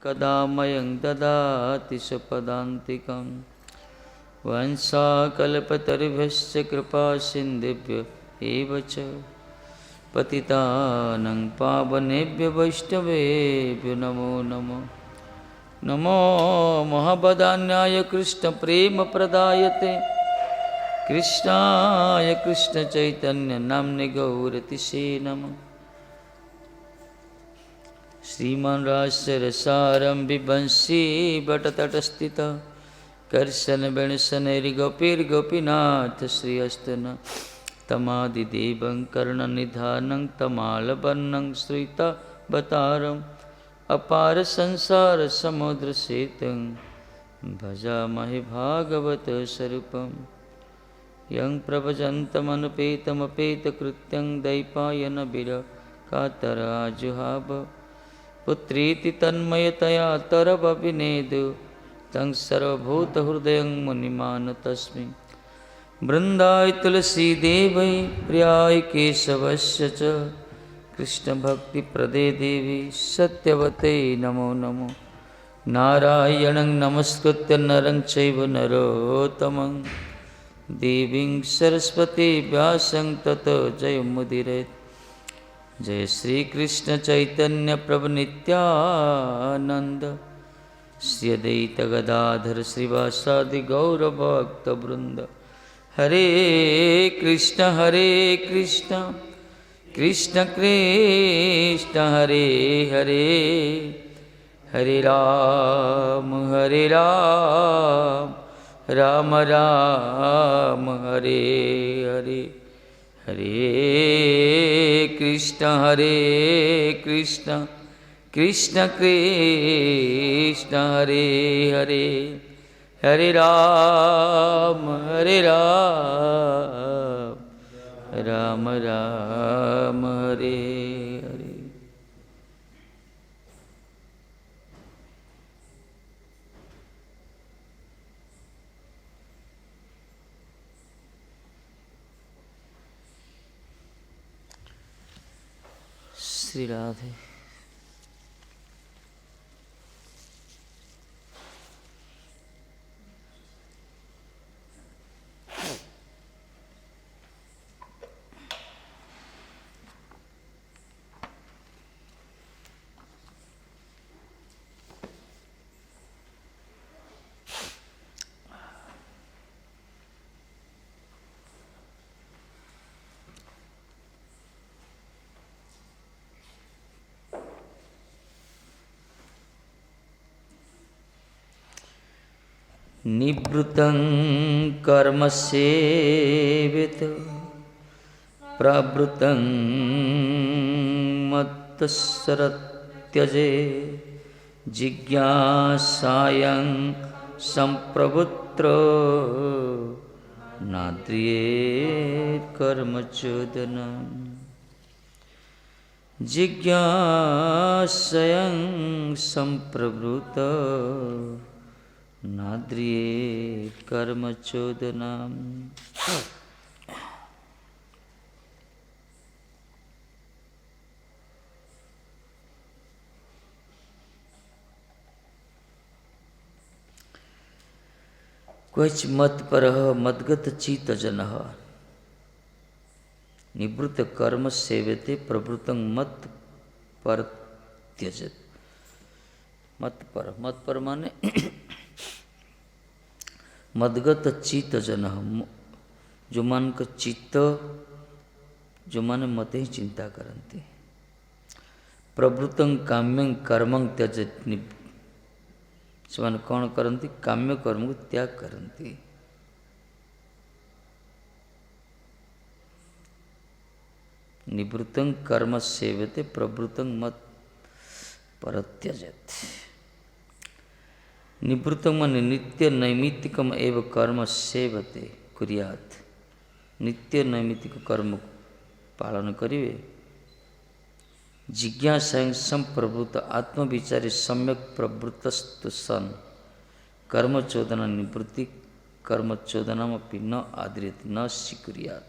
कदा मयं ददाति स्वपदान्तिकं वंशाकल्पतरुभ्यश्च कृपासिन्धुभ्यो एव च पतितानं पावनेभ्यो वैष्णवेभ्यो नमो नमो। नमो महावदान्याय कृष्णप्रेमप्रदायते कृष्णाय कृष्णचैतन्यनाम्ने गौरतिसे नमः। श्रीमान रासरसारं विभंसी बटतटस्थितः कर्शन वेणुशनैर्गोपीर्गोपीनाथ श्रीअस्तन तमादिदेवं कर्णनिधानं तमालवर्णं श्रुतवतारम् अपार संसार समुद्र सेतुं भजामहे भागवत स्वरूपम् यं प्रभजन्तमनुपेतमपेतकृत्यं दैपायन विरकातराजुहाव पुत्रीति तन्मयतया तरवविनेदु तं सर्वभूतहृदयं मुनिमानतस्मै वृन्दाय तुलसीदेवै प्रियाय केशवस्य च कृष्णभक्तिप्रदे देवी सत्यवते नमो नमो। नारायणं नमस्कृत्य नरं चैव नरोत्तमं देवीं सरस्वती व्यासं ततो जयमुदीरयेत्। जय श्री कृष्ण चैतन्य प्रभु नित्यानंद श्री अद्वैत गदाधर श्रीवासादि गौरभक्तवृंद। हरे कृष्ण कृष्ण कृष्ण हरे हरे हरे राम राम राम हरे हरे हरे कृष्ण कृष्ण कृष्ण हरे हरे हरे राम राम राम हरे हरे। श्री राधे। निवृत्तं कर्म सेवित प्रवृत्तं मत्सरत्यजे जिज्ञासायां संप्रवृत्तो नाद्रियेत् कर्मचोदनम्। जिज्ञासायां संप्रवृत्तो नाद्रियेत् कर्मचोदनम्। क्वच मत्परः मद्गतचित्तजनः निवृत्त कर्म सेवते प्रवृत्तं मत पर त्यजेत। मत्पर माने मदगत चित्त जन, जो मन का चित्त जो मन मत ही चिंता करते। प्रवृत्तं काम्यं कर्मं त्यजेत। ସେମାନେ कौन करती? काम्य कर्म को त्याग करती। निवृत्तं कर्म सेवते प्रवृत्तं मत परत्यजेत। निवृत्तं माने नित्य नैमित्तिकम एव कर्म सेवते कुर्यात्। नित्य नैमित्तिक कर्म पालन करिवे। जिज्ञासा संप्रवृत्त आत्मविचारे सम्यक प्रवृत्तस्तु सन कर्मचोदन निवृत्ति कर्मचोदनमपि न आदरेत् न स्वीकुर्यात्।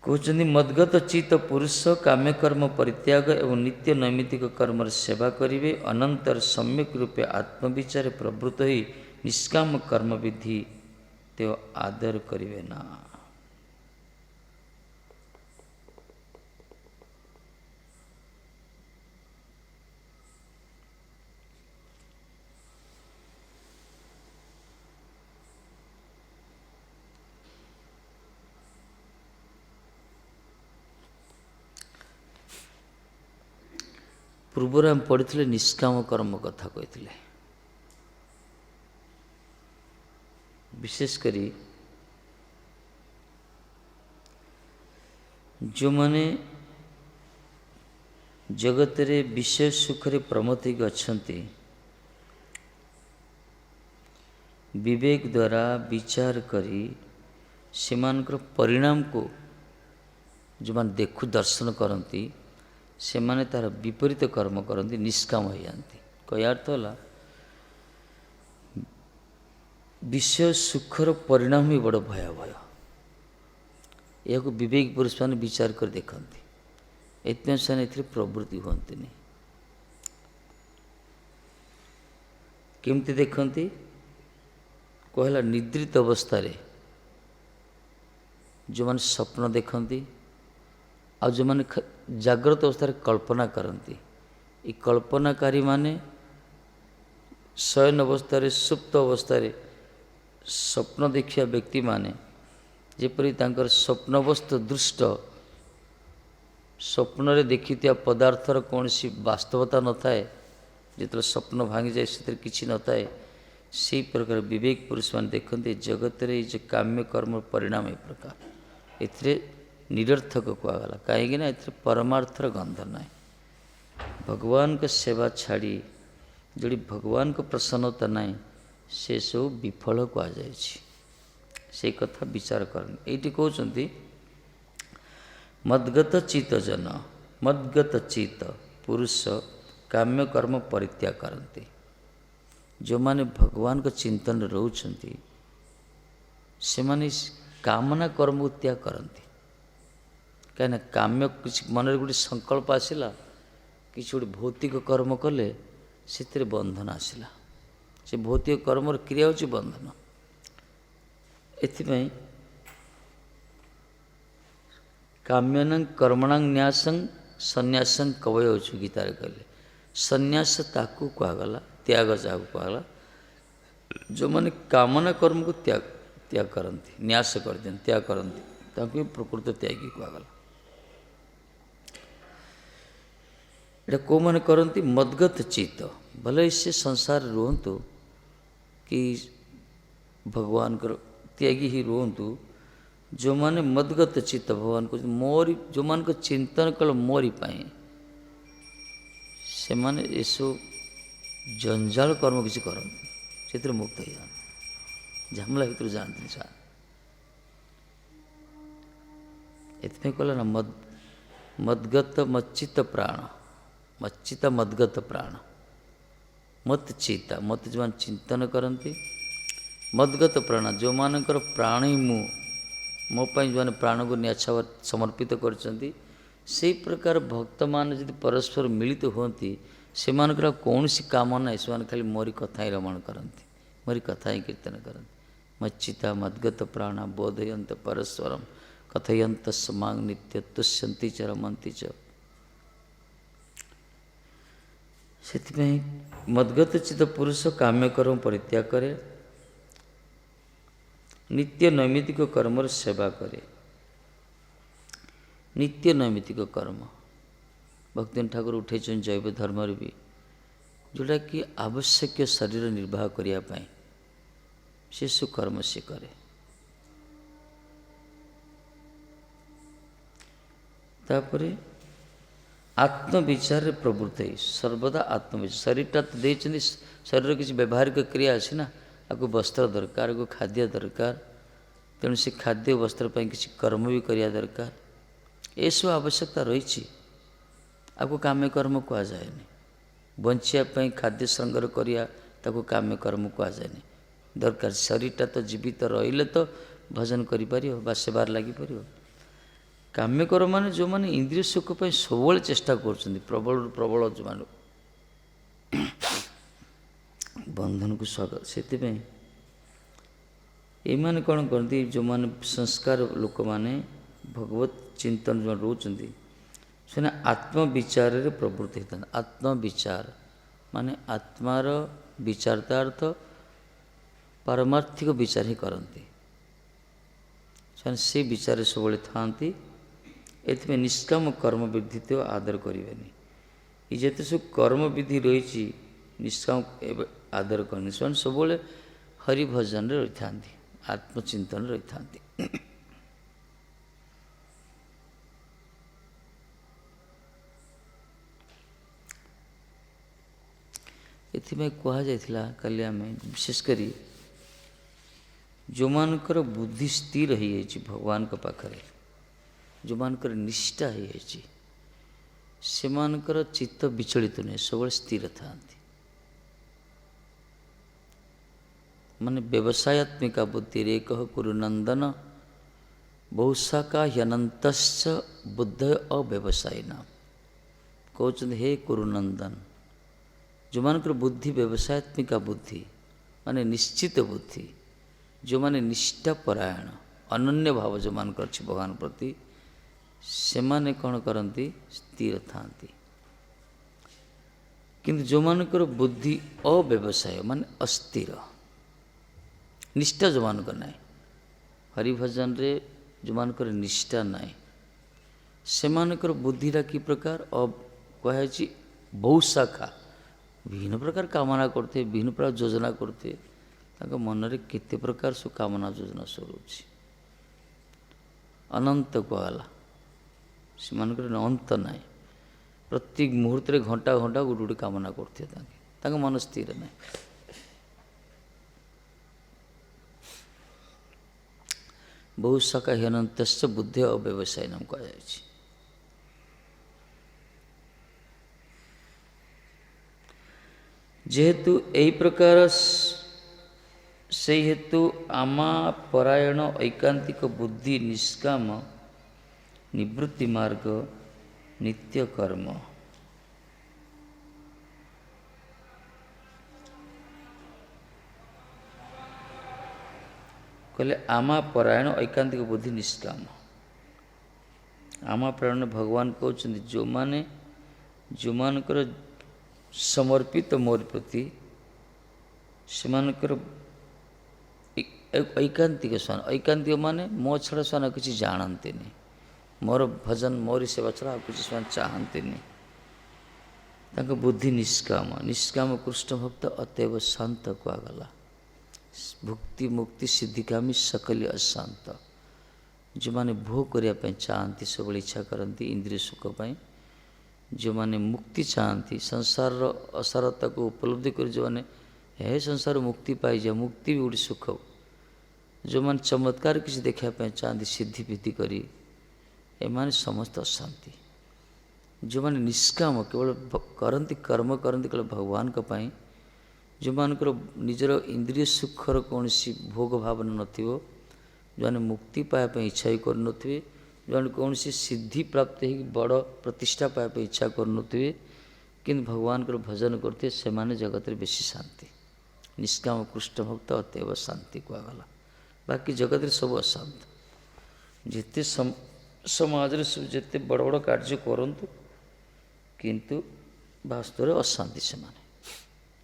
कहते मद्गत चित्त पुरुष काम्यकर्म परित्याग एवं नित्य नैमित्तिक कर्मर सेवा करिवे अनंतर सम्यक रूपे आत्मविचार प्रवृत्त होई निष्काम कर्म विधि ते आदर करिवे ना। पूर्वर आम पढ़ी निष्काम कर्म कथा कही विशेषकर जो माने जगत रे विषय सुख रे प्रमोदिक अच्छन्ति विवेक द्वारा विचार करी सेमानकर परिणाम को जो मान देखु दर्शन करती से माने तार विपरीत कर्म करती निष्काम हो जाती। कह अर्थ है विषय सुखर परिणाम ही बड़ भयावह यह विवेक पुरुष मैंने विचार कर देखती एथि से प्रवृत्ति हमें केमती देखती कहला निद्रित अवस्था जो मैंने स्वप्न देखती आ जो मैंने जाग्रत अवस्था कल्पना करती ये कल्पनाकारी माने शयन अवस्था सुप्त अवस्था स्वप्न देखिया व्यक्ति माने जेपरी तांकर स्वप्नवस्थ दृष्ट स्वप्न रे देखिथिया पदार्थर कौन सी वास्तवता न थाए जो स्वप्न भांगी जाए से किसी न थाए से प्रकार विवेक पुरुष मान देखते जगत रे जो काम्य कर्म परिणाम ए प्रकार एथिरे निरर्थक कहगला कहीं ना ए परमार्थर गंध ना भगवान का सेवा छाड़ी जोड़ी भगवान को प्रसन्नता ना से सब विफल कहुई से कथा विचार करनी ये कहते मद्गत चित्त जन मद्गत चित्त पुरुष काम्य कर्म परित्याग करते जो माने भगवान को चिंतन रोचंती से माने कामना कर्म त्याग करती कहीं काम्य किसी मन गोटे संकल्प आसला किसी गोटे भौतिक कर्म कले से बंधन आसला से भौतिक कर्म क्रिया होची बंधन एथिपाई काम्यान कर्मणां न्यासं संन्यासं कवय होचु गीतार कहले संन्यास ताकू कहगला त्याग जाकू कहगला जो माने कामना कर्म को त्याग त्याग करती न्यास कर त्याग करती ताकू प्रकृत त्यागी कहगला एटा को माने करती मद्गत चित्त भले से संसार रुहतु कि भगवान को त्यागी ही रुहतु जो माने मद्गत चित्त भगवान को मोरी जो मान को चिंतन कल मोरी पाए से माने एसो जंजाल कर्म किसी करती से मुक्त हो जाते झमला भर जानते सा एथमें कहला ना मद्गत मच्चित प्राण मच्चिता मद्गत प्राण मत चिता मत जो चिंतन करती मद्गत प्राण जो मानकर प्राण ही मो जो प्राण को न्याछावर समर्पित करछंती से प्रकार भक्त मान यदि परस्पर मिलित होती से कौन सी काम ना से खाली मोरी कथा ही रमण करती मोरी कथा ही कीर्तन करती मच्चिता मद्गत प्राण बोधयंत परस्परम कथयंत समांग नित्य तुष्यंती च रमंती च से मद्गत चित्त पुरुष काम्य कर्म परित्याग करे नित्य नैमित्तिक कर्मर सेवा करे नित्य नैमित्तिक कर्म भक्ति ठाकुर उठे जैव धर्म भी जोटा कि आवश्यक शरीर निर्वाह करने से सब कर्म से करे तापरे आत्मविचार प्रवृत्त सर्वदा आत्मविचार शरीरटा तो देते शरीर किसी व्यवहारिक क्रिया अच्छी ना आपको वस्त्र दरकार को खाद्य दरकार तेणु से खाद्य वस्त्र पर किसी कर्म भी करिया दरकार ये सब आवश्यकता रही आपको काम्य कर्म कह जाएनि बंचापी खाद्य संग्रह करिया ताको काम्य कर्म कह जाएनि दरकार शरीरटा तो जीवित रहिले तो भजन करि परियो बा सेवार लागि परियो କାମ୍ୟକର ମାନେ ଯେଉଁମାନେ ଇନ୍ଦ୍ରିୟ ସୁଖ ପାଇଁ ସବୁବେଳେ ଚେଷ୍ଟା କରୁଛନ୍ତି, ପ୍ରବଳରୁ ପ୍ରବଳ ଯେଉଁମାନେ ବନ୍ଧନକୁ ସ୍ୱାଗତ। ସେଥିପାଇଁ ଏମାନେ କ'ଣ କରନ୍ତି, ଯେଉଁମାନେ ସଂସ୍କାର ଲୋକମାନେ ଭଗବତ ଚିନ୍ତନ ଯେଉଁମାନେ ରହୁଛନ୍ତି, ସେମାନେ ଆତ୍ମବିଚାରରେ ପ୍ରବୃତ୍ତ ହେଇଥାନ୍ତି। ଆତ୍ମବିଚାର ମାନେ ଆତ୍ମାର ବିଚାର, ତା ଅର୍ଥ ପାରମାର୍ଥିକ ବିଚାର ହିଁ କରନ୍ତି। ସେମାନେ ସେ ବିଚାରରେ ସବୁବେଳେ ଥାଆନ୍ତି। ଏଥିପାଇଁ ନିଷ୍କାମ କର୍ମବିଧି ତ ଆଦର କରିବେନି। ଏ ଯେତେ ସବୁ କର୍ମବିଧି ରହିଛି ନିଷ୍କାମ ଆଦର କରନି। ସେମାନେ ସବୁବେଳେ ହରିଭଜନରେ ରହିଥାନ୍ତି, ଆତ୍ମଚିନ୍ତନରେ ରହିଥାନ୍ତି। ଏଥିପାଇଁ କୁହାଯାଇଥିଲା, କାଲି ଆମେ ବିଶେଷ କରି ଯେଉଁମାନଙ୍କର ବୁଦ୍ଧି ସ୍ଥିର ହୋଇଯାଇଛି ଭଗବାନଙ୍କ ପାଖରେ, ଯେଉଁମାନଙ୍କର ନିଷ୍ଠା ହୋଇଯାଇଛି, ସେମାନଙ୍କର ଚିତ୍ତ ବିଚଳିତ ନୁହେଁ, ସବୁବେଳେ ସ୍ଥିର ଥାଆନ୍ତି। ମାନେ ବ୍ୟବସାୟାତ୍ମିକା ବୁଦ୍ଧିରେ କହ କୁରୁନନ୍ଦନ ବହୁଶାଖା ହ୍ୟନନ୍ତଶ୍ଚ ବୁଦ୍ଧୟ ଅବ୍ୟବସାୟୀନା। କହୁଛନ୍ତି ହେ କୁରୁନନ୍ଦନ, ଯେଉଁମାନଙ୍କର ବୁଦ୍ଧି ବ୍ୟବସାୟାତ୍ମିକା ବୁଦ୍ଧି ମାନେ ନିଶ୍ଚିତ ବୁଦ୍ଧି, ଯେଉଁମାନେ ନିଷ୍ଠାପରାୟଣ ଅନନ୍ୟ ଭାବ ଯେଉଁମାନଙ୍କର ଅଛି ଭଗବାନ ପ୍ରତି, ସେମାନେ କ'ଣ କରନ୍ତି, ସ୍ଥିର ଥାଆନ୍ତି। କିନ୍ତୁ ଯେଉଁମାନଙ୍କର ବୁଦ୍ଧି ଅବ୍ୟବସାୟ ମାନେ ଅସ୍ଥିର, ନିଷ୍ଠା ଯେଉଁମାନଙ୍କର ନାହିଁ, ହରିଭଜନରେ ଯେଉଁମାନଙ୍କର ନିଷ୍ଠା ନାହିଁ, ସେମାନଙ୍କର ବୁଦ୍ଧିଟା କି ପ୍ରକାର, କୁହାଯାଇଛି ବହୁ ଶାଖା, ବିଭିନ୍ନ ପ୍ରକାର କାମନା କରୁଥିବେ, ବିଭିନ୍ନ ପ୍ରକାର ଯୋଜନା କରୁଥିବେ। ତାଙ୍କ ମନରେ କେତେ ପ୍ରକାର ସବୁ କାମନା ଯୋଜନା ସବୁ ରହୁଛି। ଅନନ୍ତ କୁହାଗଲା, ସେମାନଙ୍କର ଅନ୍ତ ନାହିଁ। ପ୍ରତ୍ୟେକ ମୁହୂର୍ତ୍ତରେ ଘଣ୍ଟା ଘଣ୍ଟା ଗୋଟେ ଗୋଟେ କାମନା କରୁଥିବେ। ତାଙ୍କ ମନ ସ୍ଥିର ନାହିଁ। ବହୁ ଶାଖା ହ୍ୟନନ୍ତଶ୍ଚ ବୁଦ୍ଧି ଅବ୍ୟବସାୟୀନ କୁହାଯାଇଛି। ଯେହେତୁ ଏହି ପ୍ରକାର, ସେହି ହେତୁ ଆମା ପରାୟଣ ଐକାନ୍ତିକ ବୁଦ୍ଧି ନିଷ୍କାମ ନିବୃତ୍ତି ମାର୍ଗ ନିତ୍ୟ କର୍ମ। କହିଲେ ଆମା ପରାୟଣ ଐକାନ୍ତିକ ବୁଦ୍ଧି ନିଷ୍କାମ। ଆମା ପରାୟଣ ଭଗବାନ କହୁଛନ୍ତି ଯେଉଁମାନଙ୍କର ସମର୍ପିତ ମୋର ପ୍ରତି, ସେମାନଙ୍କର ଐକାନ୍ତିକ ସ୍ୱାନ। ଐକାନ୍ତିକ ମାନେ ମୋ ଛଡ଼ା ସେମାନେ କିଛି ଜାଣନ୍ତିନି, ମୋର ଭଜନ ମୋରି ସେବା ଛଡ଼ା ଆଉ କିଛି ସେମାନେ ଚାହାନ୍ତିନି। ତାଙ୍କ ବୁଦ୍ଧି ନିଷ୍କାମ। ନିଷ୍କାମ କୃଷ୍ଣ ଭକ୍ତ ଅତଏବ ଶାନ୍ତ କୁହାଗଲା। ଭୁକ୍ତି ମୁକ୍ତି ସିଦ୍ଧିକାମୀ ସକଲି ଅଶାନ୍ତ। ଯେଉଁମାନେ ଭୋଗ କରିବା ପାଇଁ ଚାହାନ୍ତି, ସବୁବେଳେ ଇଚ୍ଛା କରନ୍ତି ଇନ୍ଦ୍ରିୟ ସୁଖ ପାଇଁ, ଯେଉଁମାନେ ମୁକ୍ତି ଚାହାନ୍ତି, ସଂସାରର ଅସାରତାକୁ ଉପଲବ୍ଧି କରି ଯେଉଁମାନେ ହେ ସଂସାର ମୁକ୍ତି ପାଇଯାଏ, ମୁକ୍ତି ବି ଗୋଟେ ସୁଖ, ଯେଉଁମାନେ ଚମତ୍କାର କିଛି ଦେଖିବା ପାଇଁ ଚାହାନ୍ତି ସିଦ୍ଧି ଫିଦ୍ଧି କରି, ଏମାନେ ସମସ୍ତେ ଅଶାନ୍ତି। ଯେଉଁମାନେ ନିଷ୍କାମ କେବଳ କରନ୍ତି, କର୍ମ କରନ୍ତି କେବଳ ଭଗବାନଙ୍କ ପାଇଁ, ଯେଉଁମାନଙ୍କର ନିଜର ଇନ୍ଦ୍ରିୟ ସୁଖର କୌଣସି ଭୋଗ ଭାବନା ନଥିବ, ଯେଉଁମାନେ ମୁକ୍ତି ପାଇବା ପାଇଁ ଇଚ୍ଛା ବି କରୁନଥିବେ, ଯେଉଁମାନେ କୌଣସି ସିଦ୍ଧି ପ୍ରାପ୍ତ ହେଇକି ବଡ଼ ପ୍ରତିଷ୍ଠା ପାଇବା ପାଇଁ ଇଚ୍ଛା କରୁନଥିବେ, କିନ୍ତୁ ଭଗବାନଙ୍କର ଭଜନ କରୁଥିବେ, ସେମାନେ ଜଗତରେ ବେଶୀ ଶାନ୍ତି। ନିଷ୍କାମ କୃଷ୍ଣ ଭକ୍ତ ଅତଏବ ଶାନ୍ତି କୁହାଗଲା। ବାକି ଜଗତରେ ସବୁ ଅଶାନ୍ତ। ଯେତେ ସମାଜରେ ଯେତେ ବଡ଼ ବଡ଼ କାର୍ଯ୍ୟ କରନ୍ତୁ, କିନ୍ତୁ ବାସ୍ତବରେ ଅଶାନ୍ତି ସେମାନେ।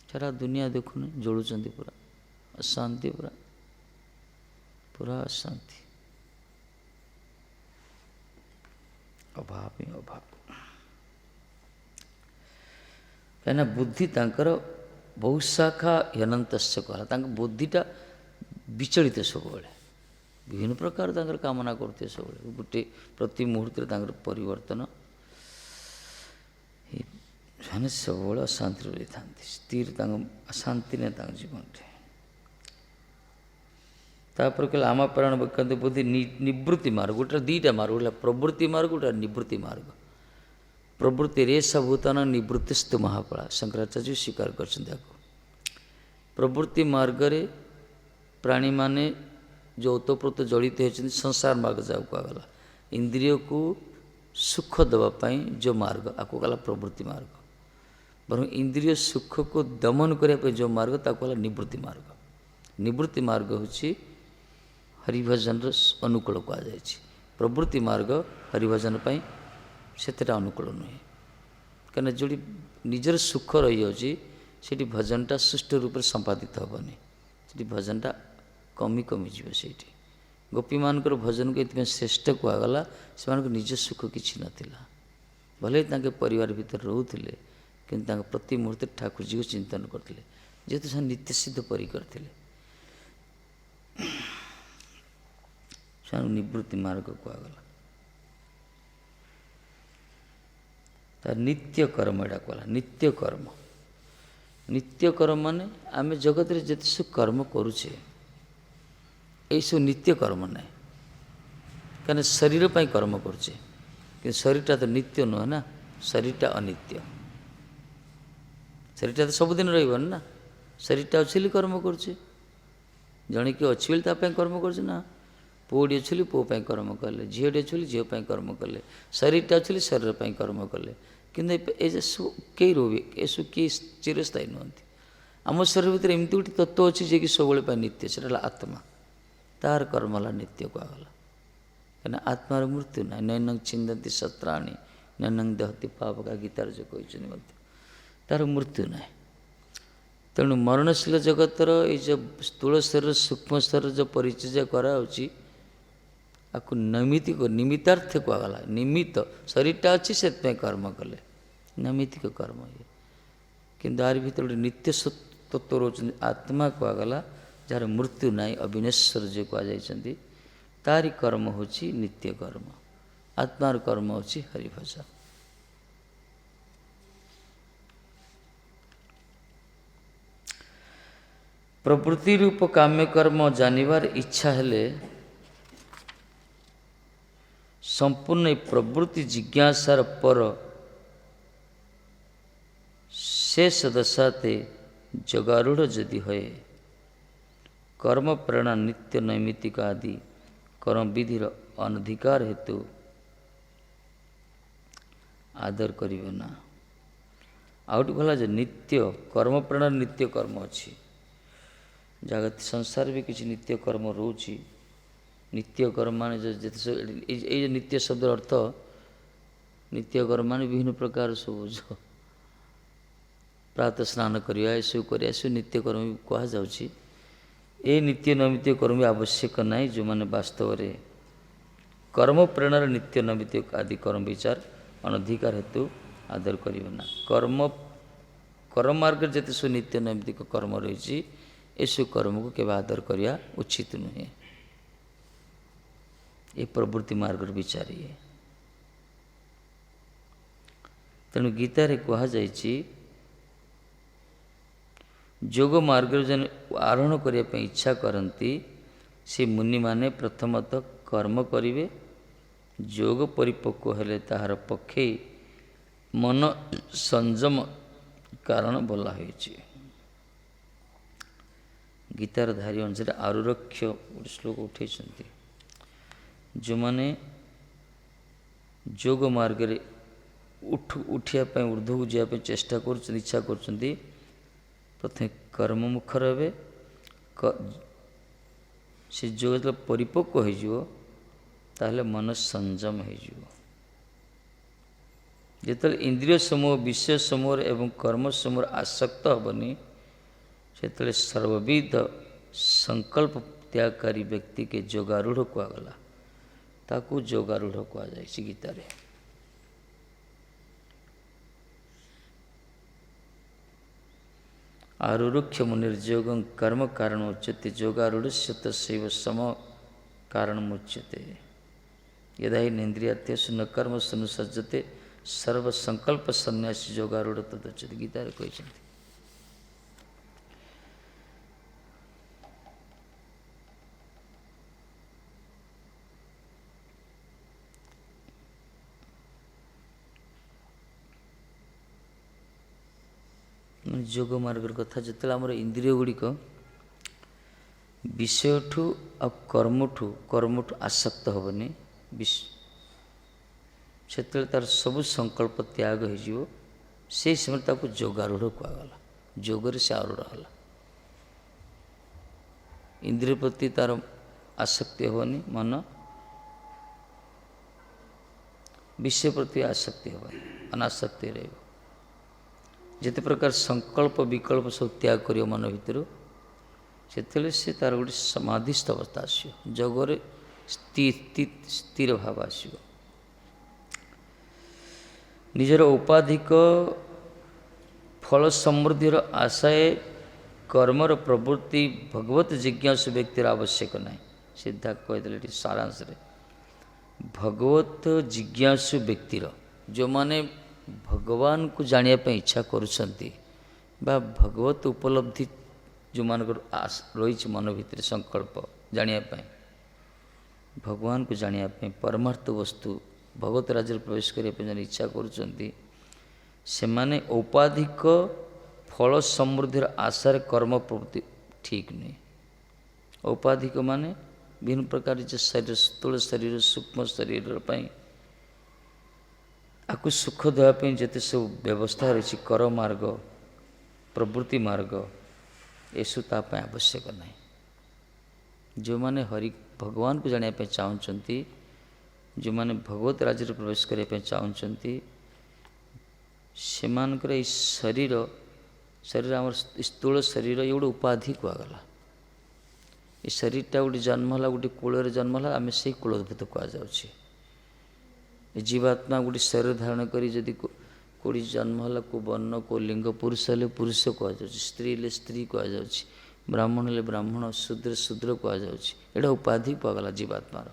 ସାରା ଦୁନିଆ ଦେଖୁନି, ଜଳୁଛନ୍ତି ପୁରା, ଅଶାନ୍ତି ପୁରା, ପୁରା ଅଶାନ୍ତି, ଅଭାବ ହିଁ ଅଭାବ। କାହିଁକିନା ବୁଦ୍ଧି ତାଙ୍କର ବହୁ ଶାଖା ହ୍ୟନନ୍ତଶ୍ଚ କୁହାଗଲା। ତାଙ୍କ ବୁଦ୍ଧିଟା ବିଚଳିତ ସବୁବେଳେ, ବିଭିନ୍ନ ପ୍ରକାର ତାଙ୍କର କାମନା କରୁଥିବେ ସବୁବେଳେ, ଗୋଟେ ପ୍ରତି ମୁହୂର୍ତ୍ତରେ ତାଙ୍କର ପରିବର୍ତ୍ତନ। ସେମାନେ ସବୁବେଳେ ଅଶାନ୍ତିରେ ରହିଥାନ୍ତି, ସ୍ଥିର, ତାଙ୍କ ଶାନ୍ତି ନାହିଁ ତାଙ୍କ ଜୀବନରେ। ତାପରେ କହିଲେ ଆମା ପରାୟଣ ଐକାନ୍ତ ବୁଦ୍ଧି ନିବୃତ୍ତି ମାର୍ଗ। ଗୋଟେ ଦୁଇଟା ମାର୍ଗ, ଗୋଟେ ପ୍ରବୃତ୍ତି ମାର୍ଗ, ଗୋଟେ ନିବୃତ୍ତି ମାର୍ଗ। ପ୍ରବୃତ୍ତି ରେଷା ଭୂତାନ ନିବୃତ୍ତିସ୍ତୁ ମହାଫଳା, ଶଙ୍କରାଚାର୍ଯ୍ୟ ସ୍ୱୀକାର କରିଛନ୍ତି ତାକୁ। ପ୍ରବୃତ୍ତି ମାର୍ଗରେ ପ୍ରାଣୀମାନେ ଯେଉଁ ଓତପ୍ରୋତ ଜଡ଼ିତ ହେଉଛନ୍ତି, ସଂସାର ମାର୍ଗ ଯାହାକୁ କୁହାଗଲା, इंद्रिय को सुख देवाई जो मार्ग आपको कहला प्रवृत्ति मार्ग, बरं इंद्रिय सुख को दमन करने जो मार्ग ताको कहला निवृत्ति मार्ग। निवृत्ति मार्ग हूँ हरिभजन अनुकूल कहुई, प्रवृत्ति मार्ग हरिभजन से अनुकूल नुहे, कहीं जो निजर सुख रही जाऊँगी भजनटा सुष्ठु रूप से संपादित हेनी, से भजनटा कमी कमी जी। गोपी मानकर भजन को ये श्रेष्ठ कहगला, से निज सुख किसी नाला, भले परिवार भीतर रोते कि प्रति मुहूर्त ठाकुर जी को चिंतन करते, जेहेतु से नित्य सिद्ध परी करते, निवृत्ति मार्ग कहगला। तार नित्य कर्म एटा कहला, नित्य कर्म। नित्य कर्म माने आम जगत रे जते सब कर्म करुचे ये सब नित्य कर्म ना, कहीं शरीर पर कर्म करुचे कि शरीरटा तो नित्य नुहे ना, शरीरटा अनित्य। शरीरटा तो सबुदिन रही ना, शरीरटा अच्छे कर्म करुचे, जड़े कि अच्छी कर्म कर ना, पुओटी अच्छी पुओ कर्म कले, झीटी अच्छी झीप कर्म कले, शरीरटा अच्छी शरीर पर कर्म कले, किंतु कई रोवे ये सब किए चिरस्थायी नुहति। आम शरीर भीतर एमती गोटे तत्व अच्छी जे कि सब नित्य, से आत्मा, तार कर्म है नित्य कहगला। कहीं आत्मार मृत्यु ना, नैनं छिंदती शस्त्राणी नैनं दहती पाप का गीतार जो कहते तार मृत्यु ना। तेणु मरणशील जगतर ये जो स्थूल शरीर सूक्ष्म शरीर जो परिचर्या कराऊँगी आपको नैमित्तिक निमित्तार्थ कहगला। निमित्त शरीरटा अच्छी से कर्म कले, नैमित्तिक कर्म ये, किंतु आर भीतर गोटे नित्य तत्व रोच आत्मा कहगला, जार मृत्यु नाई अविनेश्वर जो कहुई, तारी कर्म हूँ नित्य कर्म, आत्मार कर्म हूँ हरिभजन। प्रवृत्ति रूप काम्य कर्म जानिबार इच्छा हेले संपूर्ण प्रवृत्ति जिज्ञासार पर शेष दशाते जगारूढ़ जदि है, कर्म प्रेरणा नित्य नैमित्तिक आदि कर्म विधिर अनधिकार हेतु आदर करिवे ना। आउट कहला जे नित्य कर्म प्रेरणा नित्य कर्म अच्छी, जगत संसार भी किसी नित्य कर्म रोची। नित्य कर्म मान ये नित्य शब्द अर्थ नित्य कर्म मान विभिन्न प्रकार सब जो प्रातः स्नान करवा एसब कर नित्य कर्म भी कह जाऊँगी। ये नित्य नैमित्तिक कर्म भी आवश्यक नहीं, जो मैंने वास्तव में कर्म प्रेरणार नित्य नैमित्तिक आदि कर्म विचार अनधिकार हेतु आदर करिवे ना। कर्म मार्ग जिते सब नित्य नैमित्तिक कर्म रही एसब कर्म को केवल आदर करवा उचित नुहे, ये प्रवृत्ति मार्ग विचार ये। तेणु गीतार कहुई जोग मार्ग जन आरोहण करने इच्छा करती से मुनि माने प्रथमतः कर्म करिवे, जोग परिपक्व हेले ताहार पक्षे मन संयम कारण बोला होइछि। गीतार धारी अनुसार आरुरक्ष गोटे श्लोक उठे, जो माने जोग मार्ग रे उठापी ऊर्ध्व को जावाई चेष्टा कर इच्छा कर प्रथम कर्ममुख रे से जो जो परिपक्व हो मन संयम हो। जो इंद्रिय समूह विषय समूह एवं कर्म समूह आसक्त हेनी से सर्वविध संकल्प त्यागकारी व्यक्ति के जोगारूढ़ कहगला, ताकू जोगारूढ़ कहुई गीतार। आरुरुक्ष मुनिर्योगं कर्म कारण उच्यते, जोगारूढ़ तस्यैव सम कारण मुच्यते। यदा हि नेन्द्रियार्थेषु न कर्मसु न सज्जते सर्वसंकल्प सन्यासी जोगारूढ़ तदुच्यते। गीतार कहते जोग मार्ग कथा जो आम इंद्रिय गुड़िक विषय ठू आ कर्म ठू आसक्त हेनी, ସେତେବେଳେ ତାର ସବୁ ସଂକଳ୍ପ ତ୍ୟାଗ ହୋଇଯିବ। ସେହି ସମୟରେ ତାକୁ ଯୋଗାରୂଢ଼ କୁହାଗଲା। ଯୋଗରେ ସେ ଆରୂଢ଼ ହେଲା। ଇନ୍ଦ୍ରିୟ ପ୍ରତି ତାର ଆସକ୍ତି ହେବନି, ମନ ବିଷୟ ପ୍ରତି ଆସକ୍ତି ହେବନି, ଅନାସକ୍ତି ରହିବ। ଯେତେ ପ୍ରକାର ସଂକଳ୍ପ ବିକଳ୍ପ ସବୁ ତ୍ୟାଗ କରିବ ମନ ଭିତରୁ, ସେତେବେଳେ ସେ ତାର ଗୋଟେ ସମାଧିସ୍ଥ ଅବସ୍ଥା ଆସିବ। ଯୋଗରେ ସ୍ଥିର ଭାବ ଆସିବ। ନିଜର ଔପାଧିକ ଫଳ ସମୃଦ୍ଧିର ଆଶାଏ କର୍ମର ପ୍ରବୃତ୍ତି ଭଗବତ ଜିଜ୍ଞାସୁ ବ୍ୟକ୍ତିର ଆବଶ୍ୟକ ନାହିଁ। ସିଦ୍ଧା କହିଦେଲେ ଏଠି ସାରାଂଶରେ, ଭଗବତ ଜିଜ୍ଞାସୁ ବ୍ୟକ୍ତିର, ଯେଉଁମାନେ ଭଗବାନଙ୍କୁ ଜାଣିବା ପାଇଁ ଇଚ୍ଛା କରୁଛନ୍ତି ବା ଭଗବତ ଉପଲବ୍ଧି ଯେଉଁମାନଙ୍କର ରହିଛି ମନ ଭିତରେ ସଂକଳ୍ପ ଜାଣିବା ପାଇଁ, ଭଗବାନଙ୍କୁ ଜାଣିବା ପାଇଁ, ପରମାର୍ଥ ବସ୍ତୁ ଭଗବତ ରାଜ୍ୟରେ ପ୍ରବେଶ କରିବା ପାଇଁ ଯେଉଁମାନେ ଇଚ୍ଛା କରୁଛନ୍ତି, ସେମାନେ ଔପାଧିକ ଫଳ ସମୃଦ୍ଧିର ଆଶାରେ କର୍ମ ପ୍ରବୃତ୍ତି ଠିକ୍ ନୁହେଁ। ଔପାଧିକ ମାନେ ବିଭିନ୍ନ ପ୍ରକାର ଯେ ଶରୀର, ସ୍ଥୂଳ ଶରୀର, ସୂକ୍ଷ୍ମ ଶରୀର ପାଇଁ ଆକୁ ସୁଖ ଦେବା ପାଇଁ ଯେତେ ସବୁ ବ୍ୟବସ୍ଥା ରହିଛି, କର ମାର୍ଗ, ପ୍ରବୃତ୍ତି ମାର୍ଗ, ଏସବୁ ତା ପାଇଁ ଆବଶ୍ୟକ ନାହିଁ। ଯେଉଁମାନେ ଭଗବାନଙ୍କୁ ଜାଣିବା ପାଇଁ ଚାହୁଁଛନ୍ତି, ଯେଉଁମାନେ ଭଗବତ ରାଜ୍ୟରେ ପ୍ରବେଶ କରିବା ପାଇଁ ଚାହୁଁଛନ୍ତି, ସେମାନଙ୍କର ଏଇ ଶରୀର ଆମର ସ୍ଥୂଳ ଶରୀର ଏ ଗୋଟେ ଉପାଧି କୁହାଗଲା। ଏ ଶରୀରଟା ଗୋଟେ ଜନ୍ମ ହେଲା, ଗୋଟେ କୂଳରେ ଜନ୍ମ ହେଲା, ଆମେ ସେଇ କୂଳୋଦ୍ଭୂତ କୁହାଯାଉଛି। ଏ ଜୀବାତ୍ମା ଗୋଟେ ଶରୀର ଧାରଣ କରି ଯଦି କେଉଁଠି ଜନ୍ମ ହେଲା, କେଉଁ ବର୍ଣ୍ଣ, କେଉଁ ଲିଙ୍ଗ, ପୁରୁଷ ହେଲେ ପୁରୁଷ କୁହାଯାଉଛି, ସ୍ତ୍ରୀ ହେଲେ ସ୍ତ୍ରୀ କୁହାଯାଉଛି, ବ୍ରାହ୍ମଣ ହେଲେ ବ୍ରାହ୍ମଣ, ଶୂଦ୍ର କୁହାଯାଉଛି। ଏଇଟା ଉପାଧି କୁହାଗଲା ଜୀବାତ୍ମାର।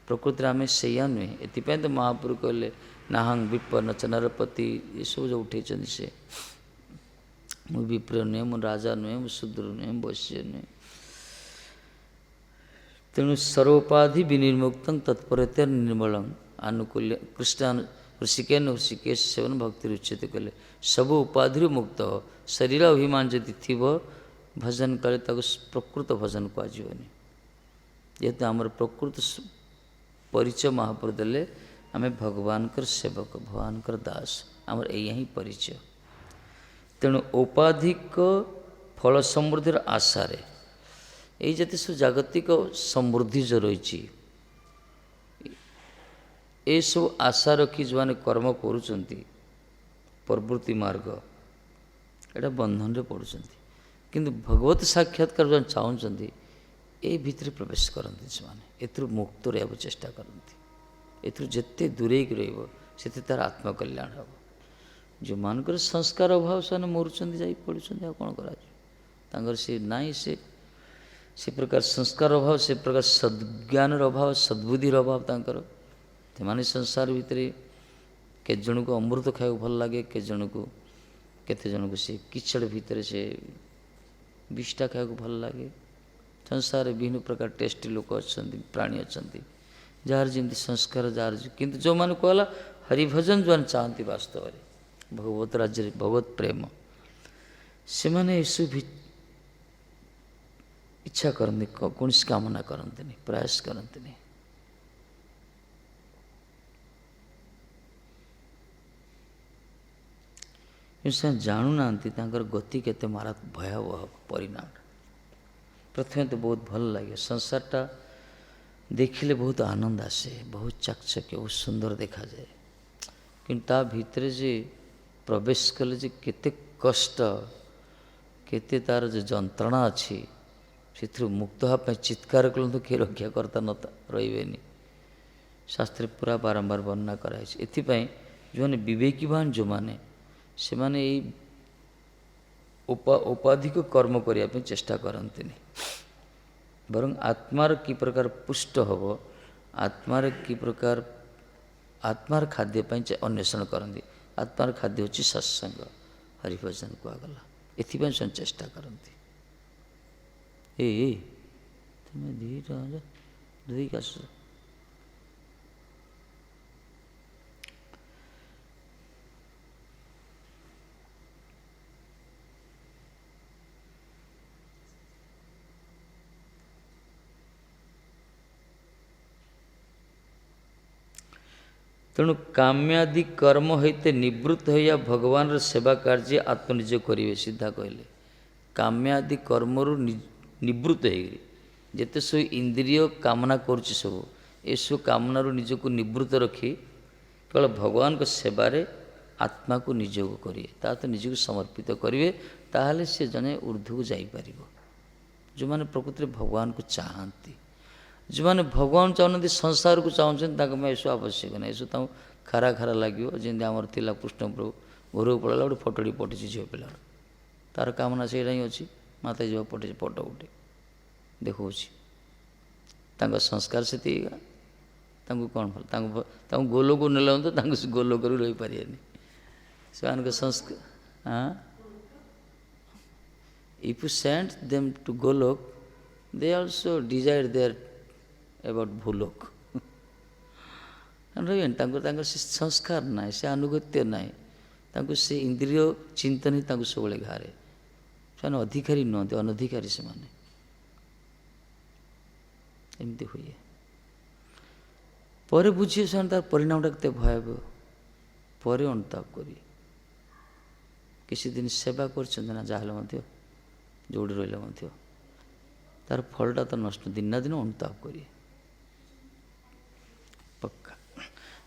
ପ୍ରକୃତିରେ ଆମେ ସେଇଆ ନୁହେଁ। ଏଥିପାଇଁ ତ ମହାପୁରୁ କହିଲେ ନାହଂ ବିପନ୍ନ ଚ ନରପତି, ଏସବୁ ଯେଉଁ ଉଠେଇଛନ୍ତି, ସେ ମୁଁ ବିପ୍ର ନୁହେଁ, ମୁଁ ରାଜା ନୁହେଁ, ମୁଁ ଶୂଦ୍ର ନୁହେଁ, ମୁଁ ବୈଶ୍ୟ ନୁହେଁ। ତେଣୁ ସର୍ବୋପାଧି ବିନିର୍ମୁକ୍ତ ତତ୍ପରତ୍ୟ ନିର୍ମଳଂ ଆନୁକୂଲ୍ୟ କୃଷ୍ଣ ଋଷିକେନ ଋଷିକେଶ ସେବନ ଭକ୍ତି ଉଚ୍ଚତେ କଲେ। ସବୁ ଉପାଧିରୁ ମୁକ୍ତ। ଶରୀର ଅଭିମାନ ଯଦି ଥିବ, ଭଜନ କଲେ ତାକୁ ପ୍ରକୃତ ଭଜନ କୁହାଯିବନି। ଯେହେତୁ ଆମର ପ୍ରକୃତ ପରିଚୟ ମହାପୁରୁ ଦେଲେ, ଆମେ ଭଗବାନଙ୍କର ସେବକ, ଭଗବାନଙ୍କର ଦାସ, ଆମର ଏଇଆ ହିଁ ପରିଚୟ। ତେଣୁ ଔପାଧିକ ଫଳ ସମୃଦ୍ଧିର ଆଶାରେ ଏଇ ଯେତେ ସବୁ ଜାଗତିକ ସମୃଦ୍ଧି ଯେଉଁ ରହିଛି, ଏସବୁ ଆଶା ରଖି ଯେଉଁମାନେ କର୍ମ କରୁଛନ୍ତି, ପ୍ରବୃତ୍ତି ମାର୍ଗ, ଏଇଟା ବନ୍ଧନରେ ପଡ଼ୁଛନ୍ତି। କିନ୍ତୁ ଭଗବତ ସାକ୍ଷାତକାର ଯେଉଁମାନେ ଚାହୁଁଛନ୍ତି, ଏଇ ଭିତରେ ପ୍ରବେଶ କରନ୍ତି, ସେମାନେ ଏଥିରୁ ମୁକ୍ତ ରହିବାକୁ ଚେଷ୍ଟା କରନ୍ତି। ଏଥିରୁ ଯେତେ ଦୂରେଇକି ରହିବ, ସେତେ ତାର ଆତ୍ମକଲ୍ୟାଣ ହେବ। ଯେଉଁମାନଙ୍କର ସଂସ୍କାର ଅଭାବ, ସେମାନେ ମରୁଛନ୍ତି, ଯାଇ ପଡ଼ୁଛନ୍ତି, ଆଉ କ'ଣ କରାଯିବ। ତାଙ୍କର ସେ ନାହିଁ, ସେ ପ୍ରକାର ସଂସ୍କାର ଅଭାବ, ସେ ପ୍ରକାର ସଦ୍ଜ୍ଞାନର ଅଭାବ, ସଦ୍ବୁଦ୍ଧିର ଅଭାବ ତାଙ୍କର। ସେମାନେ ସଂସାର ଭିତରେ କେତେ ଜଣଙ୍କୁ ଅମୃତ ଖାଇବାକୁ ଭଲ ଲାଗେ, କେତେ ଜଣଙ୍କୁ ସେ କିଚଡ଼ ଭିତରେ ସେ ବିଷ୍ଟା ଖାଇବାକୁ ଭଲ ଲାଗେ। ସଂସାରରେ ବିଭିନ୍ନ ପ୍ରକାର ଟେଷ୍ଟି ଲୋକ ଅଛନ୍ତି, ପ୍ରାଣୀ ଅଛନ୍ତି, ଯାହାର ଯେମିତି ସଂସ୍କାର, ଯାହାର କିନ୍ତୁ ଯେଉଁମାନେ କହିଲା ହରିଭଜନ ଯେଉଁମାନେ ଚାହାନ୍ତି, ବାସ୍ତବରେ ଭଗବତ ରାଜ୍ୟରେ ଭଗବତ ପ୍ରେମ, ସେମାନେ ଏସବୁ ଇଚ୍ଛା କରନ୍ତି, କୌଣସି କାମନା କରନ୍ତିନି, ପ୍ରୟାସ କରନ୍ତିନି। ସେମାନେ ଜାଣୁନାହାନ୍ତି ତାଙ୍କର ଗତି କେତେ ଭୟାବହ ପରିଣାମ। ପ୍ରଥମେ ତ ବହୁତ ଭଲ ଲାଗେ, ସଂସାରଟା ଦେଖିଲେ ବହୁତ ଆନନ୍ଦ ଆସେ, ବହୁତ ଚାକଚକ୍ୟ, ବହୁତ ସୁନ୍ଦର ଦେଖାଯାଏ। କିନ୍ତୁ ତା ଭିତରେ ଯେ ପ୍ରବେଶ କଲେ ଯେ କେତେ କଷ୍ଟ, କେତେ ତାର ଯେ ଯନ୍ତ୍ରଣା ଅଛି, ସେଥିରୁ ମୁକ୍ତ ହେବା ପାଇଁ ଚିତ୍କାର କଲେ କିଏ ରକ୍ଷାକର୍ତ୍ତା ରହିବେନି। ଶାସ୍ତ୍ରରେ ପୁରା ବାରମ୍ବାର ବର୍ଣ୍ଣନା କରାଯାଇଛି। ଏଥିପାଇଁ ଯେଉଁମାନେ ବିବେକୀବାନ, ଯେଉଁମାନେ ସେମାନେ ଏଇ ଔପାଧିକ କର୍ମ କରିବା ପାଇଁ ଚେଷ୍ଟା କରନ୍ତିନି, ବରଂ ଆତ୍ମାର କି ପ୍ରକାର ପୁଷ୍ଟ ହେବ, ଆତ୍ମାର ଖାଦ୍ୟ ପାଇଁ ଅନ୍ୱେଷଣ କରନ୍ତି। ଆତ୍ମାର ଖାଦ୍ୟ ହେଉଛି ସତ୍ସଙ୍ଗ, ହରିଭଜନ କୁହାଗଲା। ଏଥିପାଇଁ ସେମାନେ ଚେଷ୍ଟା କରନ୍ତି। ତୁମେ ଧୋଇକି ଆସ। ତେଣୁ କାମ୍ୟାଦି କର୍ମ ହଇତେ ନିବୃତ୍ତ ହଇଆ ଭଗବାନର ସେବା କାର୍ଯ୍ୟ ଆତ୍ମନିଜ କରିବେ। ସିଧା କହିଲେ କାମ୍ୟାଦି କର୍ମରୁ ନିବୃତ୍ତ ହେଇକରି ଯେତେ ସବୁ ଇନ୍ଦ୍ରିୟ କାମନା କରୁଛି ସବୁ ଏସବୁ କାମନାରୁ ନିଜକୁ ନିବୃତ୍ତ ରଖି କେବଳ ଭଗବାନଙ୍କ ସେବାରେ ଆତ୍ମାକୁ ନିଯୋଗ କରିବେ, ତା ତ ନିଜକୁ ସମର୍ପିତ କରିବେ, ତାହେଲେ ସେ ଜଣେ ଉର୍ଦ୍ଧ୍ୱକୁ ଯାଇପାରିବ। ଯେଉଁମାନେ ପ୍ରକୃତିରେ ଭଗବାନଙ୍କୁ ଚାହାନ୍ତି, ଯେଉଁମାନେ ଭଗବାନ ଚାହୁଁନାହାନ୍ତି ସଂସାରକୁ ଚାହୁଁଛନ୍ତି, ତାଙ୍କ ପାଇଁ ଏସବୁ ଆବଶ୍ୟକ ନାହିଁ। ଏସବୁ ତାଙ୍କୁ ଖାରା ଖାରା ଲାଗିବ। ଯେମିତି ଆମର ଥିଲା କୃଷ୍ଣପ୍ରଭୁ ଘରକୁ ପଳେଇଲା ଗୋଟେ ଫଟୋଟି ପଠେଇଛି ଝିଅ ପିଲାର, ତା'ର କାମନା ସେଇଟା ହିଁ ଅଛି। ମାତା ଯିବା ପଠେଇଛି ଫଟୋ ଗୋଟେ ଦେଖାଉଛି, ତାଙ୍କ ସଂସ୍କାର ସେତିକି। ତାଙ୍କୁ କ'ଣ ଭଲ, ତାଙ୍କୁ ଗୋଲକୁ ନେଲେ ତ ତାଙ୍କୁ ସେ ଗୋଲକରୁ ରହିପାରିବେନି ସେମାନଙ୍କ ସଂସ୍କାର। If you send them to Golok, they also desire their about Bhulok. ତାଙ୍କର ସେ ସଂସ୍କାର ନାହିଁ, ସେ ଆନୁଗତ୍ୟ ନାହିଁ, ତାଙ୍କୁ ସେ ଇନ୍ଦ୍ରିୟ ଚିନ୍ତନ ହିଁ ତାଙ୍କୁ ସବୁବେଳେ ଘାରେ। ସେମାନେ ଅଧିକାରୀ ନୁହନ୍ତି, ଅନଧିକାରୀ ସେମାନେ। ଏମିତି ହୁଏ। ପରେ ବୁଝିବେ ସେମାନେ ତାର ପରିଣାମଟା କେତେ ଭୟାବହ। ପରେ ଅନୁତାପ କରିବେ। କିଛି ଦିନ ସେବା କରିଛନ୍ତି ନା ଯାହାହେଲେ ମଧ୍ୟ, ଯେଉଁଠି ରହିଲେ ମଧ୍ୟ ତାର ଫଳଟା ତ ନଷ୍ଟ, ଦିନ ନା ଦିନ ଅନୁତାପ କରିବେ ପକ୍କା।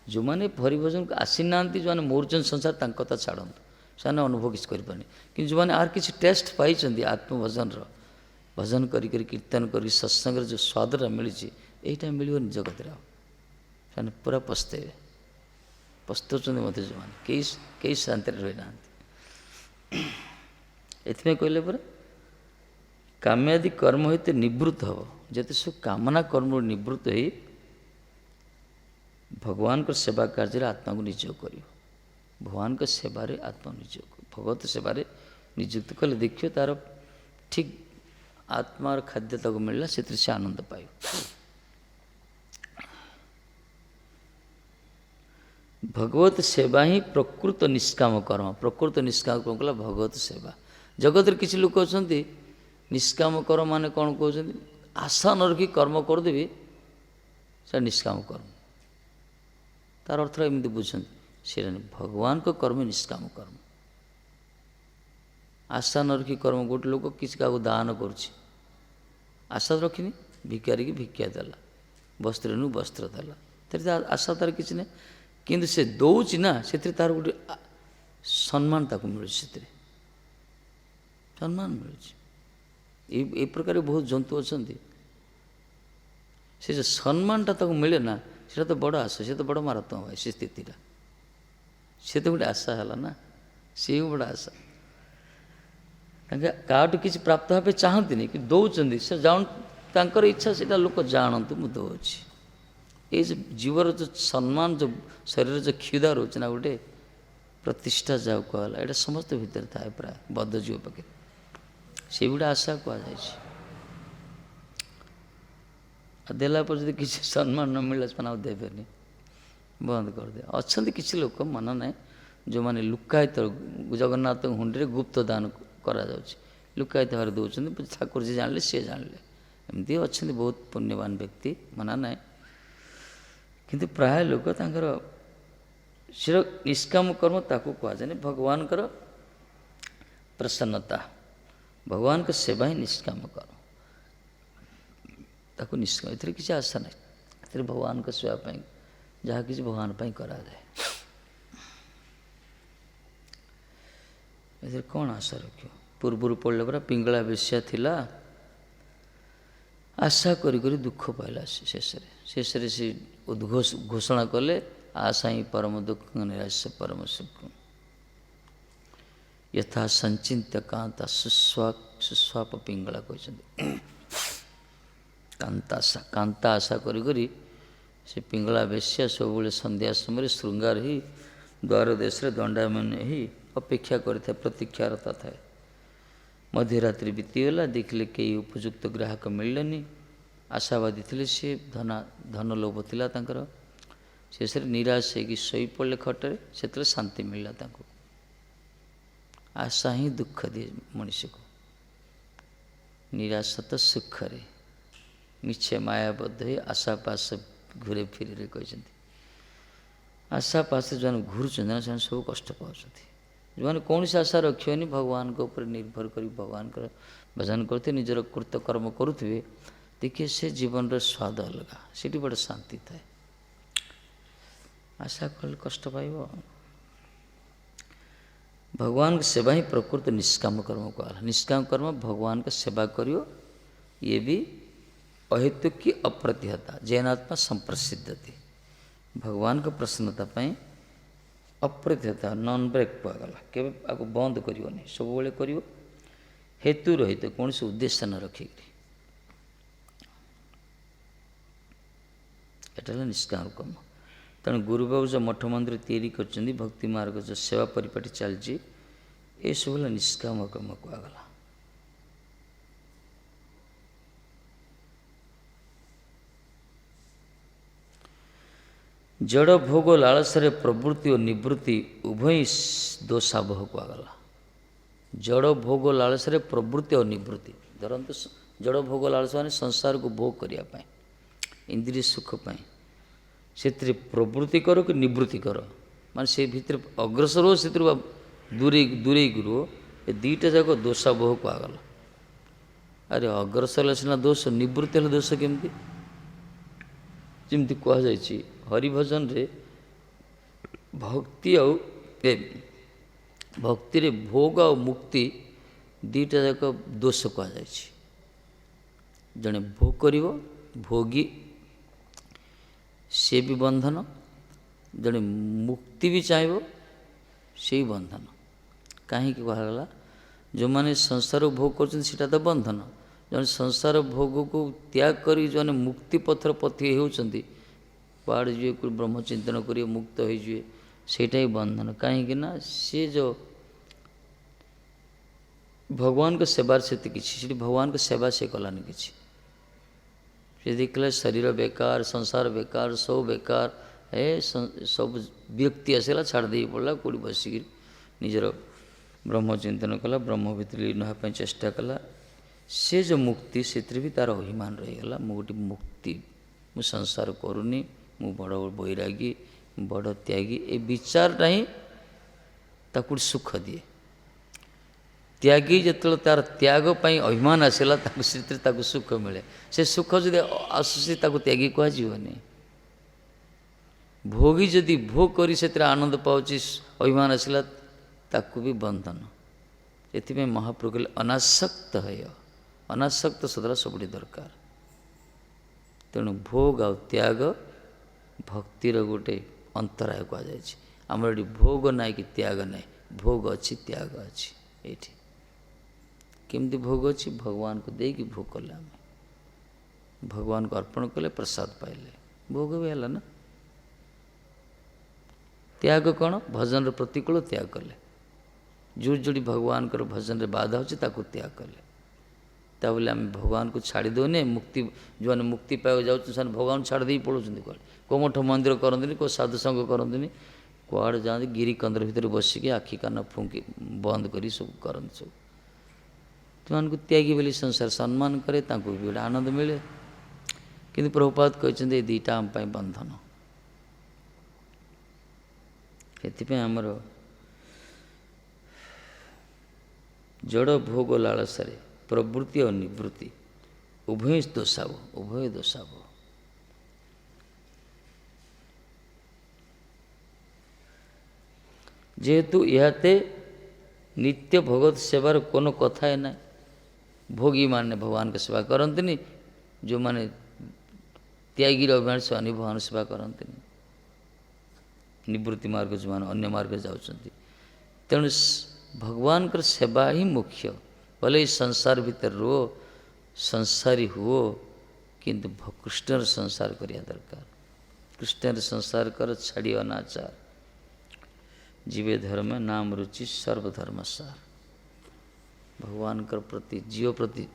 ଯେଉଁମାନେ ହରିଭଜନକୁ ଆସିନାହାନ୍ତି, ଯେଉଁମାନେ ମରୁଛନ୍ତି ସଂସାର, ତାଙ୍କ କଥା ଛାଡ଼ନ୍ତୁ, ସେମାନେ ଅନୁଭବ କିଛି କରିପାରୁନି। କିନ୍ତୁ ଯେଉଁମାନେ ଆର କିଛି ଟେଷ୍ଟ ପାଇଛନ୍ତି ଆତ୍ମଭଜନର, ଭଜନ କରିକରି କୀର୍ତ୍ତନ କରିକି ସତ୍ସଙ୍ଗରେ ଯେଉଁ ସ୍ୱାଦଟା ମିଳିଛି, ଏଇଟା ମିଳିବନି ଜଗତରେ ଆଉ। ସେମାନେ ପୁରା ପସ୍ତେଇବେ, ପସ୍ତଉଛନ୍ତି ମଧ୍ୟ ଯେଉଁମାନେ, କେହି ଶାନ୍ତିରେ ରହିନାହାନ୍ତି। ଏଥିପାଇଁ କହିଲେ ପରା କାମ୍ୟାଦି କର୍ମ ହଇତେ ନିବୃତ୍ତ ହେବ। ଯେତେ ସବୁ କାମନା କର୍ମରୁ ନିବୃତ୍ତ ହୋଇ ଭଗବାନଙ୍କ ସେବା କାର୍ଯ୍ୟରେ ଆତ୍ମାକୁ ନିଯୋଗ କରିବ। ଭଗବାନଙ୍କ ସେବାରେ ଆତ୍ମା ନିଯୋଗ, ଭଗବତ ସେବାରେ ନିଯୁକ୍ତ କଲେ ଦେଖିବ ତାର ଠିକ୍ ଆତ୍ମାର ଖାଦ୍ୟ ତାକୁ ମିଳିଲା, ସେଥିରେ ସେ ଆନନ୍ଦ ପାଇବ। ଭଗବତ ସେବା ହିଁ ପ୍ରକୃତ ନିଷ୍କାମ କର୍ମ। ପ୍ରକୃତ ନିଷ୍କାମ କର୍ମ କଲା ଭଗବତ ସେବା। ଜଗତରେ କିଛି ଲୋକ ଅଛନ୍ତି ନିଷ୍କାମ କର୍ମ ମାନେ କ'ଣ କହୁଛନ୍ତି, ଆଶା ନ ରଖି କର୍ମ କରିଦେବି, ସେଟା ନିଷ୍କାମ କର୍ମ। ତାର ଅର୍ଥ ଏମିତି ବୁଝୁଛନ୍ତି, ସେଇଟା ନାହିଁ। ଭଗବାନଙ୍କ କର୍ମ ନିଷ୍କାମ କର୍ମ। ଆଶା ନ ରଖି କର୍ମ, ଗୋଟେ ଲୋକ କିଛି କାହାକୁ ଦାନ କରୁଛି, ଆଶା ରଖିନି, ଭିକାରୀକି ଭିକ୍ଷା ଦେଲା, ବସ୍ତ୍ରନୁ ବସ୍ତ୍ର ଦେଲା, ସେଥିରେ ଆଶା ତାର କିଛି ନାହିଁ। କିନ୍ତୁ ସେ ଦେଉଛି ନା, ସେଥିରେ ତାର ଗୋଟେ ସମ୍ମାନ ତାକୁ ମିଳୁଛି, ସେଥିରେ ସମ୍ମାନ ମିଳୁଛି। ଏ ପ୍ରକାର ବହୁତ ଜନ୍ତୁ ଅଛନ୍ତି, ସେ ଯେଉଁ ସମ୍ମାନଟା ତାକୁ ମିଳେ ନା, ସେଇଟା ତ ବଡ଼ ଆଶା, ସେ ତ ବଡ଼ ମାରାତ୍ମକ ଭାଇ। ସେ ସ୍ଥିତିଟା, ସେ ତ ଗୋଟେ ଆଶା ହେଲା ନା, ସିଏ ବି ବଡ଼ ଆଶା। ତାଙ୍କେ କାହାଠୁ କିଛି ପ୍ରାପ୍ତ ହେବା ପାଇଁ ଚାହାନ୍ତିନି, କିନ୍ତୁ ଦେଉଛନ୍ତି। ସେ ତାଙ୍କର ଇଚ୍ଛା ସେଇଟା ଲୋକ ଜାଣନ୍ତୁ ମୁଁ ଦେଉଛି। ଏଇ ଯେଉଁ ଜୀବର ଯେଉଁ ସମ୍ମାନ, ଯେଉଁ ଶରୀରର ଯେଉଁ କ୍ଷୁଧା ରହୁଛି ନା, ଗୋଟେ ପ୍ରତିଷ୍ଠା ଯାହାକୁ କୁହାଗଲା, ଏଇଟା ସମସ୍ତ ଭିତରେ ଥାଏ ପ୍ରାୟ ବଦ୍ଧ ଜୀବ ପାଖରେ। ସେ ଗୋଟେ ଆଶା କୁହାଯାଇଛି। ଆଉ ଦେଲା ପରେ ଯଦି କିଛି ସମ୍ମାନ ନ ମିଳିଲା, ସେମାନେ ଆଉ ଦେବେନି, ବନ୍ଦ କରିଦେବେ। ଅଛନ୍ତି କିଛି ଲୋକ, ମନ ନାହିଁ, ଯେଉଁମାନେ ଲୁକାୟିତ, ଜଗନ୍ନାଥଙ୍କ ହୁଣ୍ଡିରେ ଗୁପ୍ତ ଦାନ କରାଯାଉଛି, ଲୁକାୟିତ ଭାବରେ ଦେଉଛନ୍ତି। ଠାକୁର ଯିଏ ଜାଣିଲେ ସିଏ ଜାଣିଲେ, ଏମିତି ଅଛନ୍ତି ବହୁତ ପୁଣ୍ୟବାନ ବ୍ୟକ୍ତି, ମନା ନାହିଁ। କିନ୍ତୁ ପ୍ରାୟ ଲୋକ ତାଙ୍କର ସେଟା ନିଷ୍କାମ କର୍ମ ତାକୁ କୁହାଯାଏନି। ଭଗବାନଙ୍କର ପ୍ରସନ୍ନତା, ଭଗବାନଙ୍କ ସେବା ହିଁ ନିଷ୍କାମ କର୍ମ, ତାକୁ ନିଷ୍କାମ। ଏଥିରେ କିଛି ଆଶା ନାହିଁ, ଏଥିରେ ଭଗବାନଙ୍କ ସେବା ପାଇଁ ଯାହା କିଛି ଭଗବାନ ପାଇଁ କରାଯାଏ, ଏଥିରେ କ'ଣ ଆଶା ରଖିବ। ପୂର୍ବରୁ ପଡ଼ିଲେ ପରା ପିଙ୍ଗଳା ବେଶ୍ୟା ଥିଲା, ଆଶା କରି କରି ଦୁଃଖ ପାଇଲା। ଶେଷରେ ସେ ଘୋଷଣା କଲେ, ଆଶା ହିଁ ପରମ ଦୁଃଖ, ନିରାଶ ପରମ ସୁଖ। ଯଥା ସଞ୍ଚିନ୍ତ୍ୟ କାନ୍ତା ସୁସ୍ୱାପ ପିଙ୍ଗଳା କହିଛନ୍ତି। କାନ୍ତା ଆଶା କରି କରି ସେ ପିଙ୍ଗଳା ବେଶ୍ୟା ସବୁବେଳେ ସନ୍ଧ୍ୟା ସମୟରେ ଶୃଙ୍ଗାର ହୋଇ ଦ୍ୱାର ଦେଶରେ ଦଣ୍ଡାୟମାନ ହୋଇ ଅପେକ୍ଷା କରିଥାଏ, ପ୍ରତୀକ୍ଷାରତା ଥାଏ। ମଧ୍ୟରାତ୍ରି ବିତିଗଲା, ଦେଖିଲେ କେହି ଉପଯୁକ୍ତ ଗ୍ରାହକ ମିଳିଲେନି। ଆଶାବାଦୀ ଥିଲେ, ସିଏ ଧନ ଲୋଭ ଥିଲା ତାଙ୍କର। ଶେଷରେ ନିରାଶ ହେଇକି ଶୋଇପଡ଼ିଲେ ଖଟରେ। ସେତେବେଳେ ଶାନ୍ତି ମିଳିଲା ତାଙ୍କୁ। ଆଶା ହିଁ ଦୁଃଖ ଦିଏ ମଣିଷକୁ, ନିରାଶ ତ ସୁଖରେ। ମିଛ ମାୟାବଦ୍ଧ ହୋଇ ଆଶା ପାଶ ଘୁରେ ଫିରେ କହିଛନ୍ତି। आशा पास जो घूरुचंदी ना से सब कष्ट पाउछंती जो कौन आशा रखियोनी भगवान के ऊपर निर्भर कर भगवान का भजन करते निजर कृत कर्म करुवे देखिए से जीवन स्वाद अलग से बड़े शांति थाए आशा कल कष्ट पाइब भगवान की सेवा ही प्रकृत निष्काम कर्म कहा निष्काम कर्म भगवान का सेवा करियो ये भी अहेतु की अप्रतिहता जैनात्मा संप्रसिद्ध थी भगवान का प्रसन्नता पाई अप्रतिहता नॉन ब्रेक पागला के आपको बंद करियोनी सब बेले करियो हेतु रहित कौन से उद्देश्य न रखिक एटा निष्काम कर्म तेणु गुरुबाबू जो मठ मंदिर तैयारी कर भक्ति मार्ग जो सेवा परिपाटी चलती ये सब निष्काम कर्म कहगला जड़ भोग लालसरे प्रवृत्ति और निवृत्ति उभय दोषावह कहगला जड़ भोग लालसरे प्रवृत्ति और निवृत्ति धरतु जड़ भोग लालस मैंने संसार को भोग करने इंद्रिय सुख पाई से प्रवृत्ति करो कि निवृत्ति करो मान से भितर अग्रसर हो से दूरे दूरे गुरु ये दीटा जाक दोषावह कहगला अरे अग्रसर सीना दोष निवृत्ति है दोष केमती जमी कहुई हरिभजन रे भक्ति भक्ति रे भोग और मुक्ति दीटा जाक दोष कहुई जड़े भोग कर भोगी से भी बंधन जड़े मुक्ति भी चाहिए से बंधन कहीं कहला जो मैंने संसार भोग कर तो बंधन जो संसार भोग को त्याग कर जो मुक्ति पथर पथी होती पहाड़ जी कोई ब्रह्म चिंतन करिए मुक्त हो सेटा ही बंधन कहीं ना सी जो भगवान को सेवार से किसी भगवान को सेवा से कलानी किसी से देखले शरीर बेकार संसार बेकार सब बेकार है सब व्यक्ति आसला छाड़ दे पड़ा कौटी बसिक निजर ब्रह्म चिंतन कला ब्रह्म भितर लीन होगा चेष्टा कला से जो मुक्ति से भी तार अभिमान रहीगला मु गोटे मुक्ति मु संसार करूनी मु बड़ बैरागी बड़ त्यागी ए विचारटा ही ताकू सुख दिए त्यागी जो तार त्याग पाई अभिमान आसला से सुख मिले से सुख जदि आसूसी त्यागी कहनी भोगी जदि भोग करी से आनंद पाऊँच अभिमान आसला ताकू भी बंधन एथि महाप्रभु कहले अनासक्त है अनासक्त सदा सब दरकार तेणु भोग आ त्याग भक्तिर गोटे अंतराय कहुई ये भोग ना कि त्याग ना भोग अच्छी त्याग अच्छी ये केमती भोग अच्छी भगवान को देकी भोग कले आम भगवान को अर्पण कले प्रसाद पाइले भोग भी है ना त्याग कौन भजन प्रतिकूल त्याग कले जो जोड़ी भगवान कर भजन रे बाधा होची ताकू त्याग कले ता बोले आम भगवान को छाड़ी दौने मुक्ति जो मुक्ति पाइक जाऊँ भगवान छाड़ दे पड़ों कौन को मठ मंदिर करते को साधु संग करते कड़े जाते गिरी कंदर भितर बसिक आखि कान फुंकी बंद कर सब करते सब तुमको त्यागी बोली संसार सम्मान करे भी गोटे आनंद मिले किंतु प्रभुपाद कहते ये दीटा आम बंधन से आमर जड़ भोग लालसारे प्रवृत्ति और निवृत्ति उभय दोषाव जेहेतु इहाते नित्य भगवत सेवार कोनो कथा है ना भोगी माने भगवान की सेवा करते जो माने त्यागी अभिमान से अन्य भगवान सेवा करते निवृत्ति मार्ग जो मैंने अन्य मार्ग जाऊँच तेणु भगवान कर सेवा ही मुख्य भले संसार भीतर रो संसारी हुओ किंतु कृष्ण संसार करिया दरकार कृष्ण संसार कर छाड़ी अनाचार जीवे धर्म नाम रुचि सर्वधर्म सार भगवान कर प्रति जीव प्रति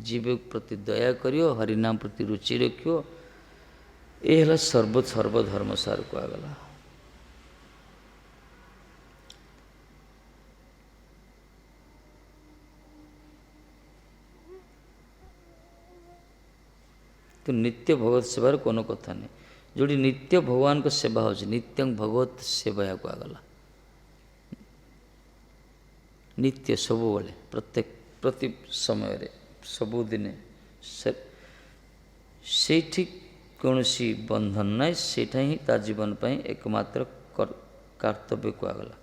जीव प्रति दया करियो हरिनाम प्रति रुचि रखियो ये सर्वधर्म सार कहगला तो नित्य भगवत सेवार कोनो कथा नहीं जोड़ी नित्य भगवान को सेवा हो नित्यं भगवत सेवा कहगला नित्य सबु बेले प्रत्येक प्रति समय सबुदिने से कौन सी बंधन ना सेटा ही ता जीवन पर एकमात्र कर्तव्य कहगला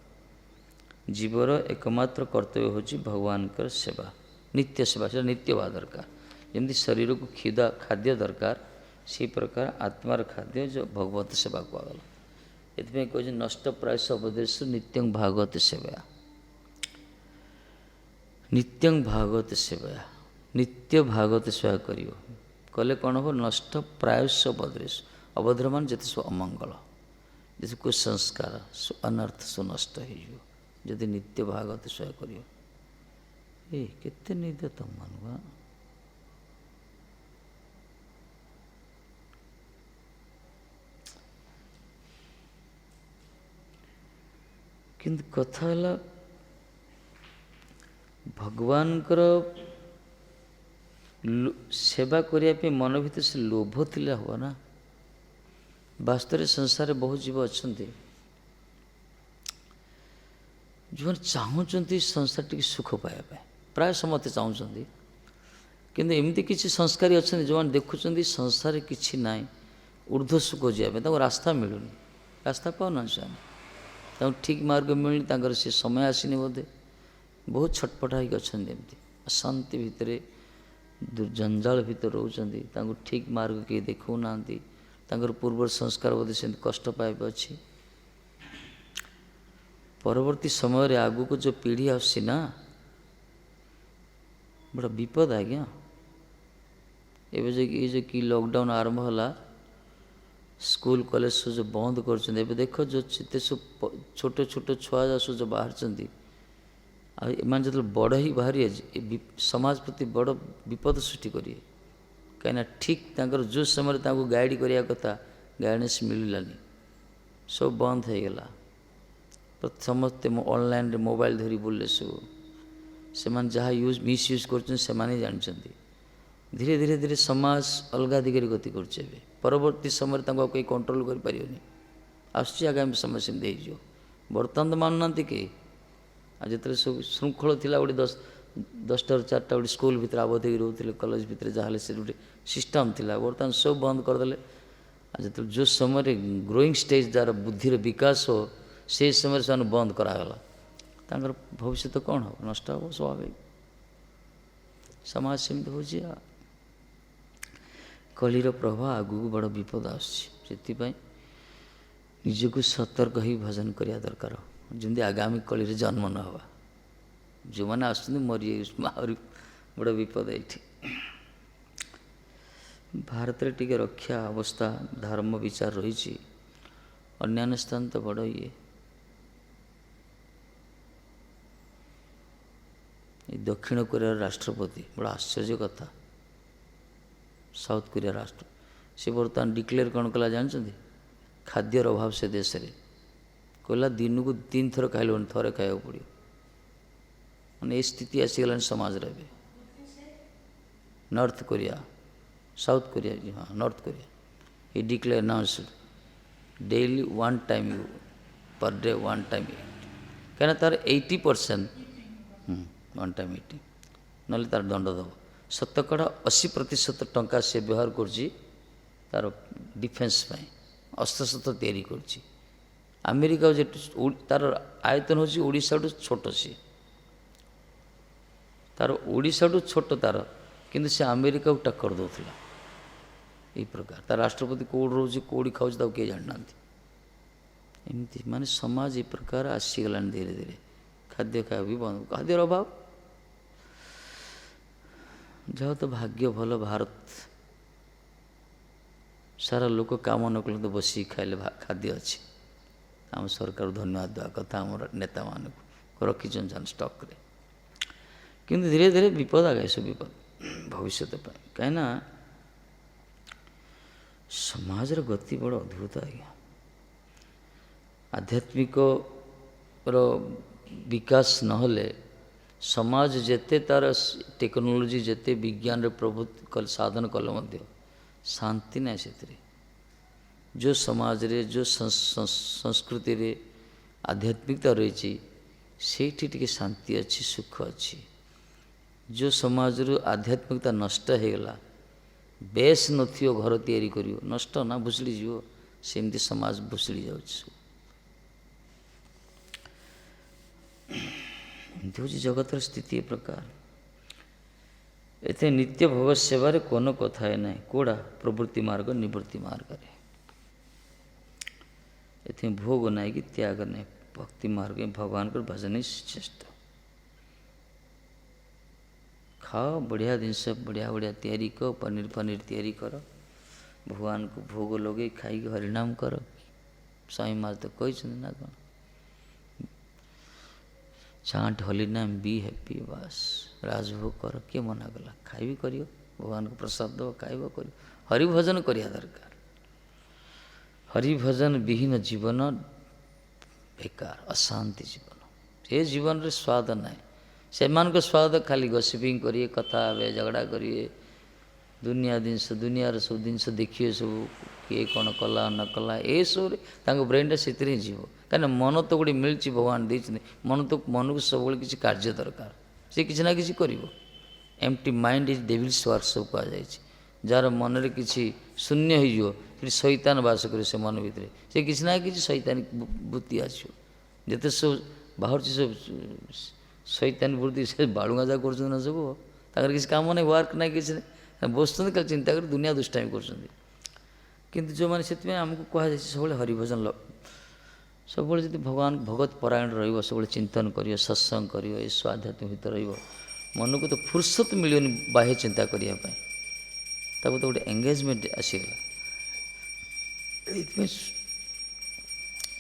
जीवर एकमात्र कर्तव्य होची भगवान कर सेवा नित्य सेवा से नित्य हुआ दरकार जमी शरीर को खिदा खाद्य दरकार से प्रकार आत्मार खाद्य जो भगवत सेवा कहगला ये कहे नष्ट प्रायश अवदेश नित्यं भागवत सेवा नित्यं भागवत सेवा नित्य भागवत सेवा करियो कले कौन हो नष्ट प्रायश अवद्रेश अभद्र मान जिते सब अमंगल जैसे कुछ संस्कार सु अनर्थ सु नष्ट हो जदि नित्य भागवत सेवा करियो ए केते निद तुम मानवा किंतु कथा है भगवान सेवा करने मन भीतर से लोभ थिला हुआ ना वास्तव संसार बहुत जीव अच्छा जो चाहते संसार टी सुख पाइबा प्राय समस्ते चाहते किंतु एमती किसी संस्कारी अच्छा जो देखुं संसार किसी ना ऊर्ध्व सुख जाए रास्ता मिलूनी रास्ता पाऊना से ठीक मार्ग मिलनी से समय आसनी बोधे बहुत छटपटा अच्छा एमती अशांति भितर जंजाल भितर रोचंदी ठीक मार्ग किए देखो ना पूर्व संस्कार बोधे से कष्ट पाइबा अच्छी परवर्ती समय रे आगु को जो पीढ़ी आसी ना बड़ा विपद आज्ञा ये जो कि लॉकडाउन आरंभ होला स्कूल कॉलेज सब जो बंद कर देख जो चिते सब छोट छोट छुआ सब जो बाहर मान जो बड़ ही बाहरी समाज प्रति बड़ विपद सृष्टि करेंगे कहीं ठीक जो समय गाइड करने कथा गाइडेंस मिललानी सब बंद हो गला समस्ते ऑनलाइन रे मोबाइल धरी बुले सब से जहाँ यूज मिसयूज कर जानते धीरे धीरे धीरे समाज अलग दिगरे गति कर परवर्ती समय कहीं कंट्रोल कर आगामी समय सेमती बर्तमान तो मानुना कहीं जो सब श्रृंखल थी गोटे 10 टा 4टा गोटे स्कूल भितर आबद्ध हो रोते कॉलेज भितर जहाँ से गोटे सिस्टम थी बर्तमान सब बंद करदे जो जो समय ग्रोइंग स्टेज जार बुद्धिर विकास हो से समय से बंद करागला भविष्य कौन हो नष्ट हो स्वाभाविक समाज सेमती हो कलिर प्रभाव आगू बड़ विपद आसपाई निजक सतर्क ही भजन करने दरकार जमी आगामी कली जन्म न हवा जो मैंने आस मरी बड़ विपद ये भारत रे टिके रक्षा अवस्था धर्म विचार रही अन्य स्थान तो बड़ ये दक्षिण कोरिया राष्ट्रपति बड़ा आश्चर्य कथा साउथ कोरिया राष्ट्र से बर्तमान डिक्लेयर कौन कला जानते खाद्यर अभाव से देश में कहला दिन को 3 थर खाइल थे खाया पड़ो मैंने स्थिति आसीगला समाज रे नॉर्थ कोरिया साउथ कोरिया जी हाँ north Korea he declare announced daily 1 time you per day 1 time कहीं तार 80% 1 टाइम 80 ना तार दंड दब शतकड़ा 80% टंका से व्यवहार कर डिफेन्स अस्त्र शस्त्र तैयारी कर अमेरिका तार आयतन हूँ ओडिशा छोट सी तार ओडिशा छोट तार किंतु से अमेरिका को टक्कर दौला यही प्रकार तार राष्ट्रपति कौड़ रोचे कौड़ी खाऊ किए जानना एमती माने समाज ये प्रकार आसीगला धीरे धीरे खाद्य खाया भी बंद खाद्यर अभाव जाओ तो भाग्य भल भारत सारा लोक काम न कले तो बस खाइले खाद्य अच्छी आम सरकार धन्यवाद देवा कथा आम नेता मान को रखी स्टक रे किंतु धीरे धीरे विपद आ गए सब विपद भविष्य कहीं समाज गति बड़ अद्भुत आज्ञा आध्यात्मिक विकास नहले समाज जेते तार टेक्नोलोजी जेते विज्ञान प्रभुत्व साधन कले शांति ना से जो समाज रे जो संस्कृति रे आध्यात्मिकता रही ସେଇଠି ଟିକେ ଶାନ୍ତି ଅଛି, ସୁଖ ଅଛି। जो समाज रू आध्यात्मिकता नष्ट होगला, बेस नथियो घर तैयारी करियो, नष्ट ना भुसड़ी जीव, सेमती समाज भुसड़ी जाउछ। एमती हूँ जगतर स्थिति ए प्रकार। एते नित्य भगवत सेवार कोनो कथा है ना, कोड़ा प्रवृत्ति मार्ग निवृत्ति मार्ग रे एते भोग नाई कि त्याग नहीं, भक्ति मार्ग में भगवान को भजन ही श्रेष्ठ। खाओ बढ़िया जिनस, बढ़िया बढ़िया तैयारी कर, पनीर पनीर तैयारी कर, भगवान को भोग लगे खाई हरिनाम कर। स्वामी महाराज तो कही ना कौन, चांट होली नाम बी हैप्पी, बस राजभोग कर, किए मना कला, खाई करियो, भगवान को प्रसाद दो खाइब कर, हरिभजन करिया दरकार। हरिभजन विहीन जीवन बेकार, अशांति जीवन, ये जीवन रे स्वाद नाई। से स्वाद खाली गसिपिंग करिए, कथा हे झगड़ा करिए, दुनिया जिनस दुनिया सब जिनस देखिए, सब किए कौन कला न कला, ये सब ब्रेन से जीव। कहीं मन तो गोटे मिलती भगवान देते, मन तो मन को सब किसी कार्य दरकार, से किसी ना किसी कर। Empty mind is devils work सब कहुई, जार मन में किसी शून्य हो शैतान बास करे से मन भितर, से किसी ना कि शैतानिक बुद्धि आसो, जिते सब बाहर सब शैतान बुद्धि से बालुगा जा कर सब, किसी काम नहीं, वर्क ना किसी बस कल चिंता कर दुनिया दुष्टामी कर। किंतु जो मैंने से आमको कहुई सब हरिभजन सब भगवान भगवत परायण सब चिंतन करियो, सत्संग करियो, ये स्वाध्यात्म भितर मन को तो फुर्सत मिलनी बाह्य चिंता करने, तो गोटे एंगेजमेंट आसीगला।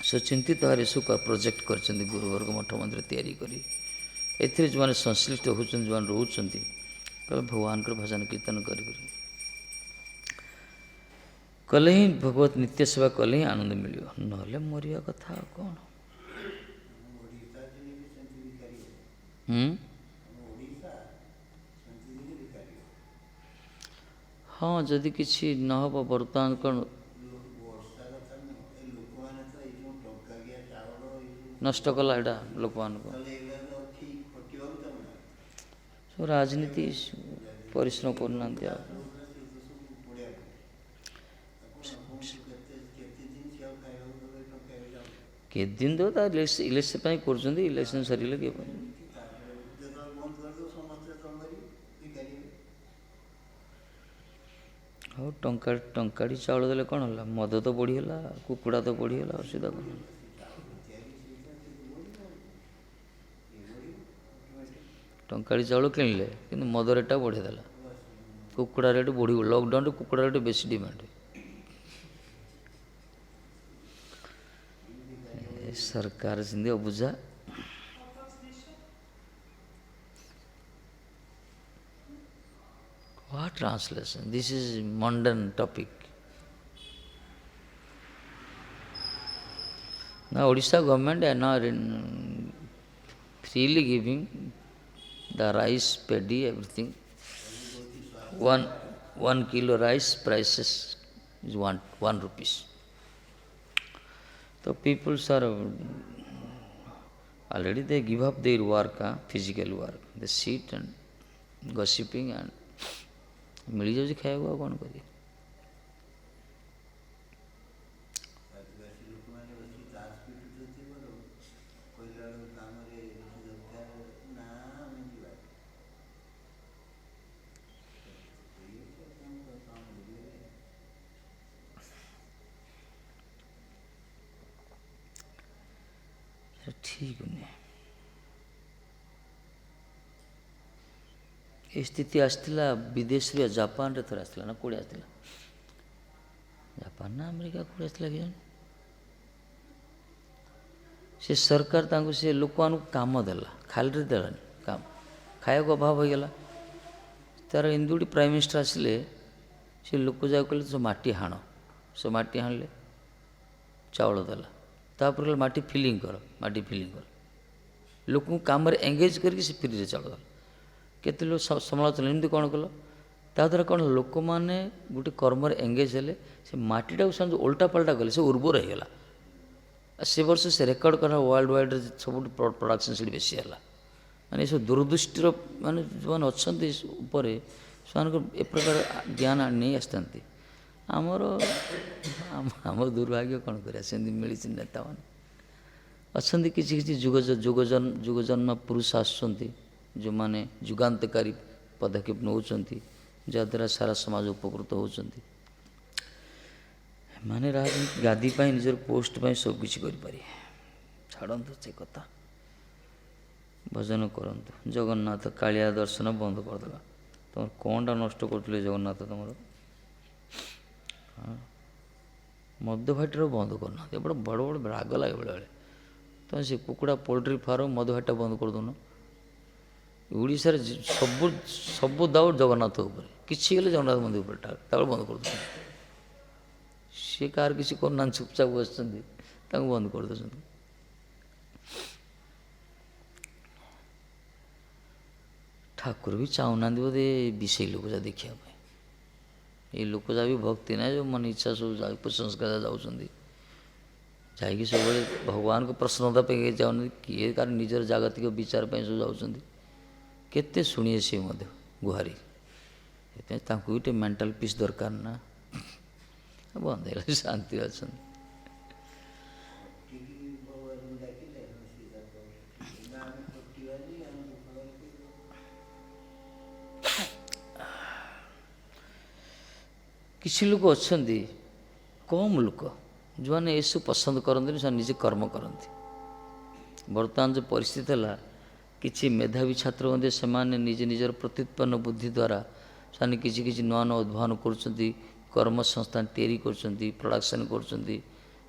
सुचिंतित भाव सुख प्रोजेक्ट कर गुरुवर्ग मठ मंदिर तैयारी करी, एथिरे जो मैंने संश्लिष्ट होती, जो रोचंती भगवान को भजन कीर्तन कले ही भगवत नित्य सेवा कले ही आनंद मिलियो, नहले मरिया कथा कौन। हाँ जदि किसी न हो बर्तमान कौन नष्ट कला एटा लोक मान सब राजनीति परिश्रम करना। के दिन दो इलेक्शन कर, इलेक्शन सर किए हाँ टंकाड़ी चाउल देले कौन है, मद तो बढ़ीगला, कुकुड़ा तो बढ़ीगला, असुविधा कौन। टंकाड़ी चाउल किणले कि मद रेटा बढ़ेदेला, कुकुड़ा रेट बढ़ी, लॉकडाउन कुकुड़ा रेट बेसी डिमांड। सरकार Sindhi अबुझा। What translation? This is modern topic. Now Odisha government are now freely giving the rice, paddy, everything. One kilo rice prices is one rupees. So people are already they give up their work, physical work. They sit and gossiping and मिल जाऊँ खाया कौन करिए। ठीक नहीं स्थिति आसला विदेश रे जापान रे थोड़ा आसला ना कोड़े आसला जापान ना अमेरिका कोड़े आसला कि से सरकार तांको से लोक मान काम देला खाली रे देलानी काम खाया को अभाव हो गला तार इंदुडी प्राइम मिनिस्टर आसले से लोक जा कहले सो माटी हाण सो माटी हाणले चावल देला तापर माटी फिलिंग कर लोक काम एंगेज करके से फ्री रे चावल देला केते लोग समालोचना एमती कौन कल ତାଦ୍ୱାରା କ'ଣ ଲୋକମାନେ ଗୋଟେ କର୍ମରେ ଏଙ୍ଗେଜ୍ ହେଲେ, ସେ ମାଟିଟାକୁ ସେମାନେ ଓଲଟା ପାଲଟା କଲେ, ସେ ଉର୍ବର ହେଇଗଲା। ସେ ବର୍ଷ ସେ ରେକର୍ଡ଼ କରା ୱାର୍ଲଡ଼ ୱାଇଡ଼୍ରେ ସବୁଠୁ ପ୍ରଡ଼କ୍ସନ୍ ସେଠି ବେଶୀ ହେଲା। ମାନେ ଏସବୁ ଦୂରଦୃଷ୍ଟିର ମାନେ ଯେଉଁମାନେ ଅଛନ୍ତି ଉପରେ, ସେମାନଙ୍କ ଏ ପ୍ରକାର ଜ୍ଞାନ ନେଇ ଆସିଥାନ୍ତି। ଆମର ଦୁର୍ଭାଗ୍ୟ କ'ଣ କରିବା, ସେମିତି ମିଳିଛି ନେତାମାନେ ଅଛନ୍ତି। କିଛି କିଛି ଯୁଗଜନ୍ମ ପୁରୁଷ ଆସୁଛନ୍ତି, ଯେଉଁମାନେ ଯୁଗାନ୍ତକାରୀ ପଦକ୍ଷେପ ନେଉଛନ୍ତି, ଯାହାଦ୍ୱାରା ସାରା ସମାଜ ଉପକୃତ ହେଉଛନ୍ତି। ଏମାନେ ରାଜନୀତି ଗାଦି ପାଇଁ, ନିଜର ପୋଷ୍ଟ ପାଇଁ ସବୁକିଛି କରିପାରିବେ। ଛାଡ଼ନ୍ତୁ ସେ କଥା, ଭଜନ କରନ୍ତୁ। ଜଗନ୍ନାଥ କାଳିଆ ଦର୍ଶନ ବନ୍ଦ କରିଦେବା। ତୁମର କ'ଣଟା ନଷ୍ଟ କରୁଥିଲେ ଜଗନ୍ନାଥ? ତୁମର ମଦ ଭାଟିର ବନ୍ଦ କରୁନାହାନ୍ତି। ଏପଟେ ବଡ଼ ବଡ଼ ରାଗ ଲାଗେ ବେଳେବେଳେ। ତୁମେ ସେ କୁକୁଡ଼ା ପୋଲଟ୍ରି ଫାର୍ମ ମଦ ଭାଟିଟା ବନ୍ଦ କରିଦେଉନ। ଓଡ଼ିଶାରେ ସବୁ ଦାଉ ଜଗନ୍ନାଥ ଉପରେ, କିଛି ହେଲେ ଜଗନ୍ନାଥ ମନ୍ଦିର ଉପରେ ତାକୁ ବନ୍ଦ କରିଦେଉଛନ୍ତି। ସିଏ କାହାର କିଛି କରୁନାହାନ୍ତି, ଚୁପଚାପ ବସିଛନ୍ତି, ତାଙ୍କୁ ବନ୍ଦ କରିଦେଉଛନ୍ତି। ଠାକୁର ବି ଚାହୁଁନାହାନ୍ତି ବୋଧେ ବିଷୟୀ ଲୋକ ଯା ଦେଖିବା ପାଇଁ। ଏଇ ଲୋକ ଯା ବି ଭକ୍ତି ନାହିଁ, ଯେଉଁ ମନ ଇଚ୍ଛା ସବୁ କୁସଂସ୍କାର ଯାଉଛନ୍ତି, ଯାଇକି ସବୁବେଳେ ଭଗବାନଙ୍କ ପ୍ରସନ୍ନତା ପାଇଁ ଯାଉନାହାନ୍ତି। କିଏ କାହାର ନିଜର ଜାଗତିକ ବିଚାର ପାଇଁ ସବୁ ଯାଉଛନ୍ତି। କେତେ ଶୁଣିଏ ସିଏ ମଧ୍ୟ ଗୁହାରି। ସେଥିପାଇଁ ତାଙ୍କୁ ବି ଟିକେ ମେଣ୍ଟାଲ ପିସ୍ ଦରକାର ନା। ବନ୍ଦ ହେଇଗଲେ ଶାନ୍ତି ଅଛନ୍ତି। କିଛି ଲୋକ ଅଛନ୍ତି, କମ୍ ଲୋକ, ଯେଉଁମାନେ ଏସବୁ ପସନ୍ଦ କରନ୍ତିନି, ସେମାନେ ନିଜେ କର୍ମ କରନ୍ତି। ବର୍ତ୍ତମାନ ଯେଉଁ ପରିସ୍ଥିତି ହେଲା, କିଛି ମେଧାବୀ ଛାତ୍ର ମଧ୍ୟ ସେମାନେ ନିଜର ପ୍ରତ୍ୟୁତ୍ପନ୍ନ ବୁଦ୍ଧି ଦ୍ୱାରା ସେମାନେ କିଛି ନୂଆ ନୂଆ ଉଦ୍ଭାବନ କରୁଛନ୍ତି, କର୍ମସଂସ୍ଥାନ ତିଆରି କରୁଛନ୍ତି, ପ୍ରଡ଼କ୍ସନ୍ କରୁଛନ୍ତି।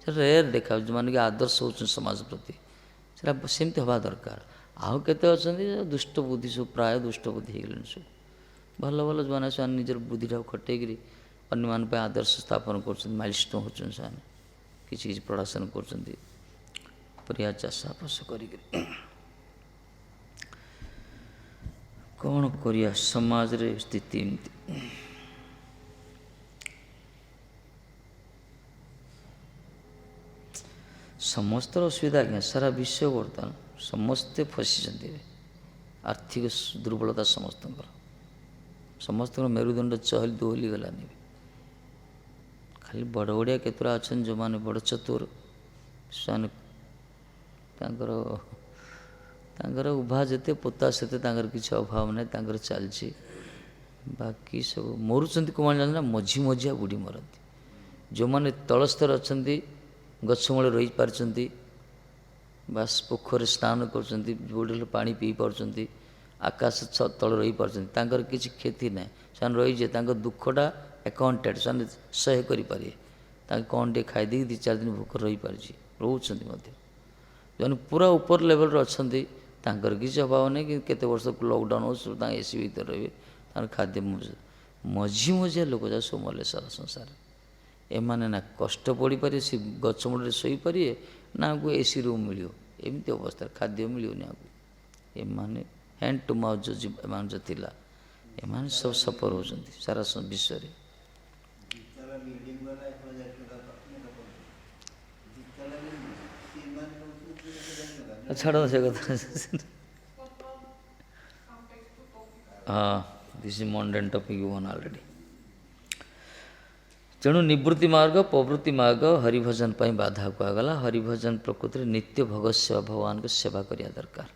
ସେଟା ରେୟାର ଦେଖାଯାଉଛି, ଯେଉଁମାନେ ଆଦର୍ଶ ହେଉଛନ୍ତି ସମାଜ ପ୍ରତି। ସେଟା ସେମିତି ହେବା ଦରକାର। ଆଉ କେତେ ଅଛନ୍ତି ଦୁଷ୍ଟ ବୁଦ୍ଧି, ସବୁ ପ୍ରାୟ ଦୁଷ୍ଟ ବୁଦ୍ଧି ହେଇଗଲେଣି ସବୁ। ଭଲ ଯେଉଁମାନେ ସେମାନେ ନିଜର ବୁଦ୍ଧିଟାକୁ ଖଟେଇକିରି ଅନ୍ୟମାନଙ୍କ ପାଇଁ ଆଦର୍ଶ ସ୍ଥାପନ କରୁଛନ୍ତି, ମାଇଲଷ୍ଟୋନ୍ ହେଉଛନ୍ତି। ସେମାନେ କିଛି ପ୍ରଡ଼କ୍ସନ୍ କରୁଛନ୍ତି, ପରିବା ଚାଷ ବାସ କରିକିରି। କ'ଣ କରିବା, ସମାଜରେ ସ୍ଥିତି ଏମିତି। ସମସ୍ତର ଅସୁବିଧା ଆଜ୍ଞା, ସାରା ବିଶ୍ୱ ବର୍ତ୍ତମାନ ସମସ୍ତେ ଫସିଛନ୍ତି। ଏବେ ଆର୍ଥିକ ଦୁର୍ବଳତା ସମସ୍ତଙ୍କର ମେରୁଦଣ୍ଡ ଚହଲି ଦୋହଲି ଗଲାନି। ଖାଲି ବଡ଼ ବଡ଼ିଆ କେତେଟା ଅଛନ୍ତି, ଯେଉଁମାନେ ବଡ଼ ଚତୁର, ସେମାନେ ତାଙ୍କର ଉଭା ଯେତେ ପୋତା ସେତେ, ତାଙ୍କର କିଛି ଅଭାବ ନାହିଁ, ତାଙ୍କର ଚାଲିଛି। ବାକି ସବୁ ମରୁଛନ୍ତି କୋଉମାନେ ଜାଣନ୍ତି ନା, ମଝିଆ ବୁଢ଼ୀ ମରନ୍ତି। ଯେଉଁମାନେ ତଳସ୍ତର ଅଛନ୍ତି, ଗଛ ମୂଳେ ରହିପାରିଛନ୍ତି, ବାସ୍ ପୋଖରୀରେ ସ୍ନାନ କରୁଛନ୍ତି, ଯୋଉଠି ପାଣି ପିଇ ପାରୁଛନ୍ତି, ଆକାଶ ତଳେ ରହିପାରୁଛନ୍ତି, ତାଙ୍କର କିଛି କ୍ଷତି ନାହିଁ। ସେମାନେ ରହିଯିବେ, ତାଙ୍କ ଦୁଃଖଟା ଆକାଉଣ୍ଟେଡ଼, ସେମାନେ ସହ୍ୟ କରିପାରିବେ। ତାଙ୍କୁ କ'ଣ ଟିକେ ଖାଇଦେଇକି 2-4 ଦିନ ଭୋକରେ ରହୁଛନ୍ତି ମଧ୍ୟ। ଯେଉଁମାନେ ପୁରା ଉପର ଲେଭେଲରେ ଅଛନ୍ତି, ତାଙ୍କର କିଛି ଅଭାବ ନାହିଁ, କିନ୍ତୁ କେତେ ବର୍ଷ ଲକଡାଉନ୍ ହେଉଛି, ତାଙ୍କ ଏସି ଭିତରେ ରହିବେ, ତାଙ୍କର ଖାଦ୍ୟ ମଝିଆ ଲୋକ ଯାକ ସବୁ ମଲେ ସାରା ସଂସାର। ଏମାନେ ନା କଷ୍ଟ ପଡ଼ିପାରିବେ, ସେ ଗଛ ମୂଳରେ ଶୋଇପାରିବେ, ନା ଆକୁ ଏସି ରୁମ୍ ମିଳିବ, ଏମିତି ଅବସ୍ଥାରେ ଖାଦ୍ୟ ମିଳିବନି ଆକୁ। ଏମାନେ ହ୍ୟାଣ୍ଡ ଟୁ ମାଉଥ୍ ଏମାନେ ଯେଉଁ ଥିଲା, ଏମାନେ ସବୁ ସଫର ହେଉଛନ୍ତି ସାରା ବିଶ୍ୱରେ। ଛାଡ଼ ସେ କଥା। ହଁ, this is mundane topic one already. ତେଣୁ ନିବୃତ୍ତି ମାର୍ଗ, ପ୍ରବୃତ୍ତି ମାର୍ଗ ହରିଭଜନ ପାଇଁ ବାଧା କୁହାଗଲା। ହରିଭଜନ ପ୍ରକୃତିରେ ନିତ୍ୟ ଭଗବତ ସେବା, ଭଗବାନଙ୍କ ସେବା କରିବା ଦରକାର।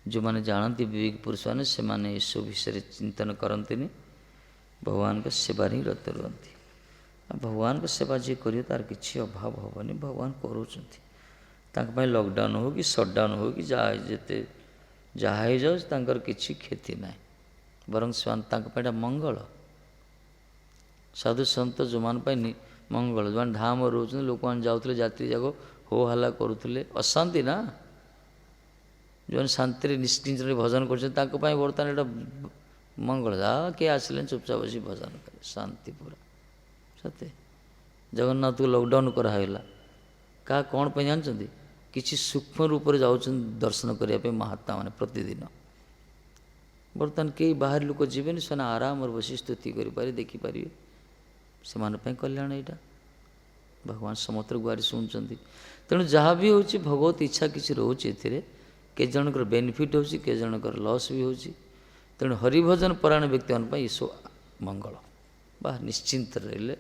ଯେଉଁମାନେ ଜାଣନ୍ତି ବିବେକ ପୁରୁଷମାନେ, ସେମାନେ ଏସବୁ ବିଷୟରେ ଚିନ୍ତନ କରନ୍ତିନି, ଭଗବାନଙ୍କ ସେବାରେ ହିଁ ରତ ରୁହନ୍ତି। ଆଉ ଭଗବାନଙ୍କ ସେବା ଯିଏ କରିବ, ତାର କିଛି ଅଭାବ ହେବନି, ଭଗବାନ କରୁଛନ୍ତି। ତାଙ୍କ ପାଇଁ ଲକଡାଉନ୍ ହେଉ କି ସଟ୍ଡାଉନ୍ ହେଉ କି ଯାହା ହେଇଯାଉଛି, ତାଙ୍କର କିଛି କ୍ଷତି ନାହିଁ। ବରଂ ସେମାନେ ତାଙ୍କ ପାଇଁ ଏଇଟା ମଙ୍ଗଳ। ସାଧୁ ସନ୍ତ ଯେଉଁମାନଙ୍କ ପାଇଁ ମଙ୍ଗଳ, ଯେଉଁମାନେ ଧାମରେ ରହୁଛନ୍ତି, ଲୋକମାନେ ଯାଉଥିଲେ, ଯାତ୍ରୀ ଯାକ ହୋ ହାଲ୍ଲା କରୁଥିଲେ, ଅଶାନ୍ତି ନା। ଯେଉଁମାନେ ଶାନ୍ତିରେ ନିଶ୍ଚିନ୍ତରେ ଭଜନ କରୁଛନ୍ତି, ତାଙ୍କ ପାଇଁ ବର୍ତ୍ତମାନ ଏଇଟା ମଙ୍ଗଳ। କିଏ ଆସିଲେନି, ଚୁପଚାପ ବସି ଭଜନ କଲେ, ଶାନ୍ତି ପୁରା। ସତେ ଜଗନ୍ନାଥକୁ ଲକଡାଉନ୍ କରାହେଲା, କାହା କ'ଣ ପାଇଁ ଜାଣିଛନ୍ତି? କିଛି ସୂକ୍ଷ୍ମ ରୂପରେ ଯାଉଛନ୍ତି ଦର୍ଶନ କରିବା ପାଇଁ ମହାତ୍ମାମାନେ ପ୍ରତିଦିନ। बर्तमान कई बाहर लोक जीवन से आराम और बसी स्तुति करें देखिपारे से कल्याण यहाँ भगवान समस्त गुहारी शुणुंट तेणु जहाँ भी हूँ भगवत इच्छा किसी रोचे के जनकर बेनिफिट हो जनकर लॉस भी हो तेणु हरिभजन परायण व्यक्ति मान ईसो मंगल बा निश्चिंत रहिले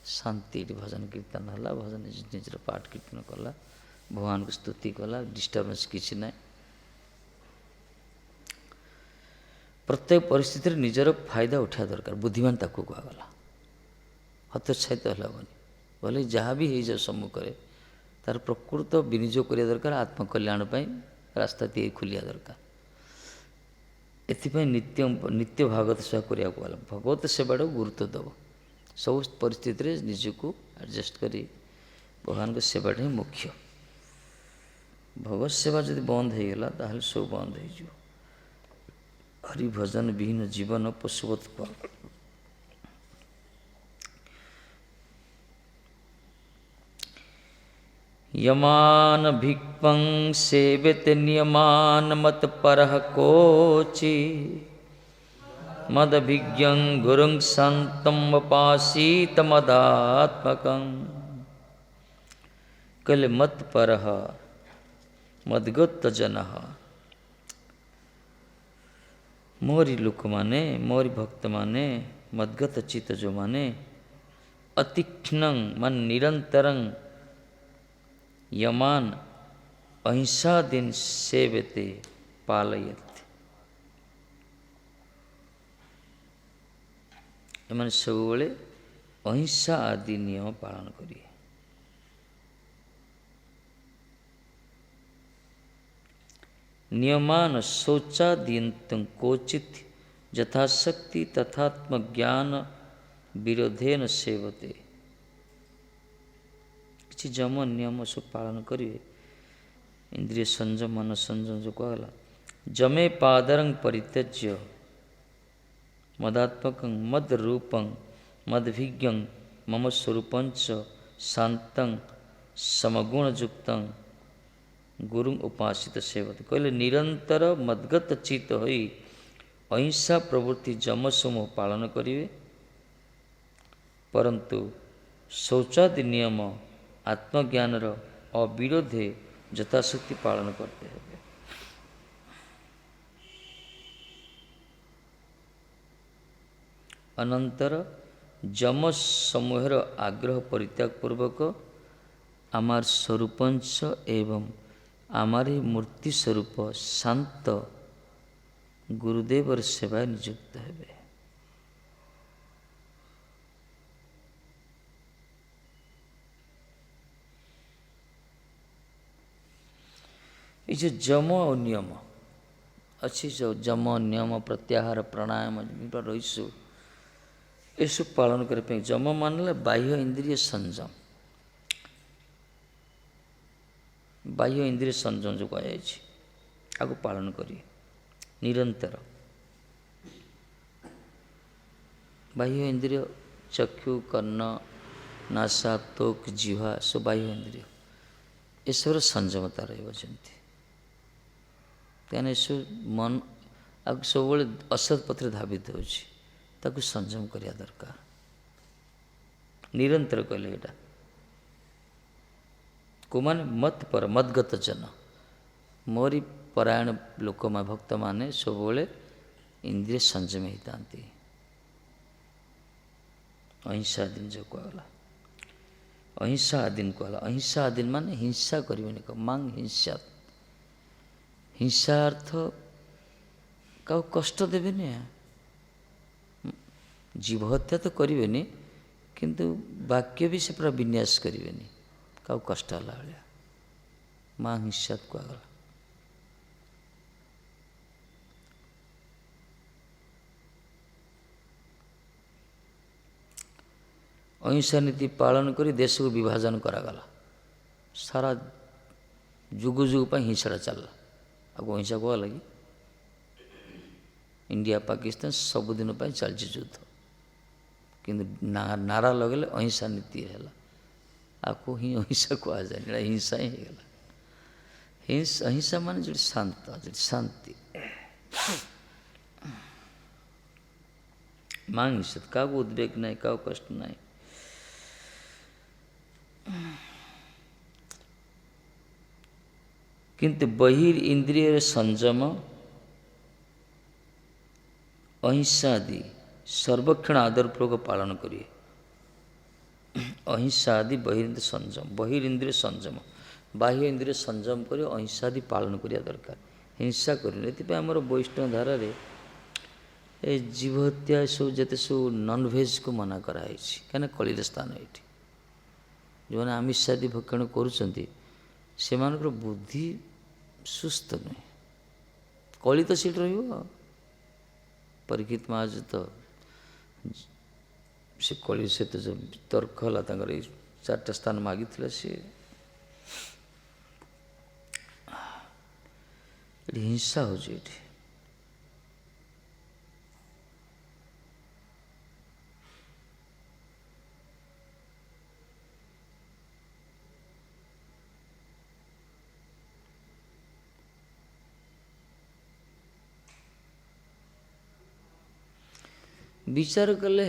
शांति भजन कीर्तन है भजन निजर पाठ कीर्तन कला भगवान को स्तुति कला डिस्टर्बेंस किसी ना प्रत्येक परिस्थिति निजर फायदा उठा दरकार बुद्धिमान ताकू कहगला हतोत्साहित हलबनी भले जहाँ भी हो जाए सम्मुखें तार प्रकृत विनियोग करिया दरकार आत्मकल्याण रास्ता ती खोलिया दरकार एथिपाई नित्य नित्य भागवत सेवा करिया गला भगवत सेवाटा गुरुत्व दब सब परिस्थिति निजको एडजस्ट करी भगवान को सेवाटा ही मुख्य भगवत सेवा जब बंद हो गला ताहले सब बंद हो हरिभजन विहीन जीवन पशुवत यमान भिक्पं सेवित नियमान मत परह कोचि मदभिज्ञं गुरुं संतं वपासीत मदात्मकं कल मत परह मदगत जनः मोरी लोक माने मोरी भक्त माने मदगत चित जो माने अतीक्ष्ण मन निरंतरं यमान अहिंसा दिन सेवते पालयते एमाने सब बेले अहिंसा आदि नियम पालन करिए नियमान शौचादियंत कोचित यथाशक्ति तथात्म ज्ञान विरोधेन सेवते किसी जम नियम सब पालन करिए इंद्रिय संयम मन संयम जो कहला जमे पादरंग परित्यज्य मदात्मक मद रूपं मदभिज्ञं मम स्वरूपंच शांतं समगुणयुक्तं गुरु उपासित सेवत कहले निरंतर मदगत चित होई अहिंसा प्रवृत्ति जम समूह पालन करिवे परंतु शौचादि नियम आत्मज्ञानर अविरोधे यथाशक्ति पालन करते हैं अनंतर जम समूहर आग्रह परित्याग पूर्वक आमार स्वरूपंश एवं आमारी मूर्ति स्वरूप शांत गुरुदेवर सेवा नियुक्त हेबे ये जो जम और नियम अच्छी जो जम नियम प्रत्याहार प्राणायाम रहीसु ये सब पालन करने जम मानले बाह्य इंद्रिय संयम बाह्य इंद्रिय संयम जो कह पालन करिए निरंतर बाह्य इंद्रिय चक्षु कर्ण नासा त्वक जिह्वा सब बाह्य इंद्रिय ये सब संयमता रही कहीं मन आग सब असत पथ धावित हो संयम करिया दरकार निरंतर कहले एटा को माने मत पर मदगत जन मोरी परायण लोक भक्त माने सब इंद्रिय संयम होता अहिंसा दिन जो कहला अहिंसा आदिन कहला अहिंसा आदिन माने हिंसा करें मांग हिंसा हिंसा अर्थ का कष्ट देवेनि जीव हत्या तो करें किंतु वाक्य भी से पूरा विन्यास करें का कष्ट है भाया माँ हिंसा कहगला अहिंसा नीति पालन करी देश को विभाजन करागला सारा जुग जुग पर हिंसा चलला आगे अहिंसा कह लगी इंडिया पाकिस्तान सबुदिन चलती युद्ध किंतु नारा लगले अहिंसा नीति है आपको ही अहिंसा कह जाए हिंसा ही होगा अहिंसा मान जो शांत जो शांति ମାଂସ କାହାକୁ ଉଦ୍ବେଗ ନାହିଁ, କାହାକୁ କଷ୍ଟ ନାହିଁ। କିନ୍ତୁ ବହିର୍ ଇନ୍ଦ୍ରିୟରେ ସଂଯମ, ଅହିଂସା ଆଦି ସର୍ବକ୍ଷଣ ଆଦରପୂର୍ବକ ପାଳନ କରିବେ। ଅହିଂସା ଆଦି ବହିରିନ୍ଦ୍ରିୟ ସଂଯମ, ବହିରିନ୍ଦ୍ରିୟ ସଂଯମ, ବାହ୍ୟ ଇନ୍ଦ୍ରିୟ ସଂଯମ କରି ଅହିଂସା ଆଦି ପାଳନ କରିବା ଦରକାର। ହିଂସା କରିନି। ଏଥିପାଇଁ ଆମର ବୈଷ୍ଣବ ଧାରାରେ ଏ ଜୀବ ହତ୍ୟା ସବୁ ଯେତେ ସବୁ ନନ୍ଭେଜ୍କୁ ମନା କରାହେଇଛି, କାହିଁକିନା କଳିର ସ୍ଥାନ ଏଇଠି। ଯେଉଁମାନେ ଆମିଷ ଆଦି ଭକ୍ଷଣ କରୁଛନ୍ତି ସେମାନଙ୍କର ବୁଦ୍ଧି ସୁସ୍ଥ ନୁହେଁ, କଳି ତ ସେଠି ରହିବ। ପରୀକ୍ଷିତ ମହାରାଜ ତ ସେ କଳି ସହିତ ଯେଉଁ ତର୍କ ହେଲା, ତାଙ୍କର ଏଇ 4ଟା ସ୍ଥାନ ମାଗିଥିଲା, ସିଏ ଏଠି ହିଂସା ହେଉଛି। ଏଠି ବିଚାର କଲେ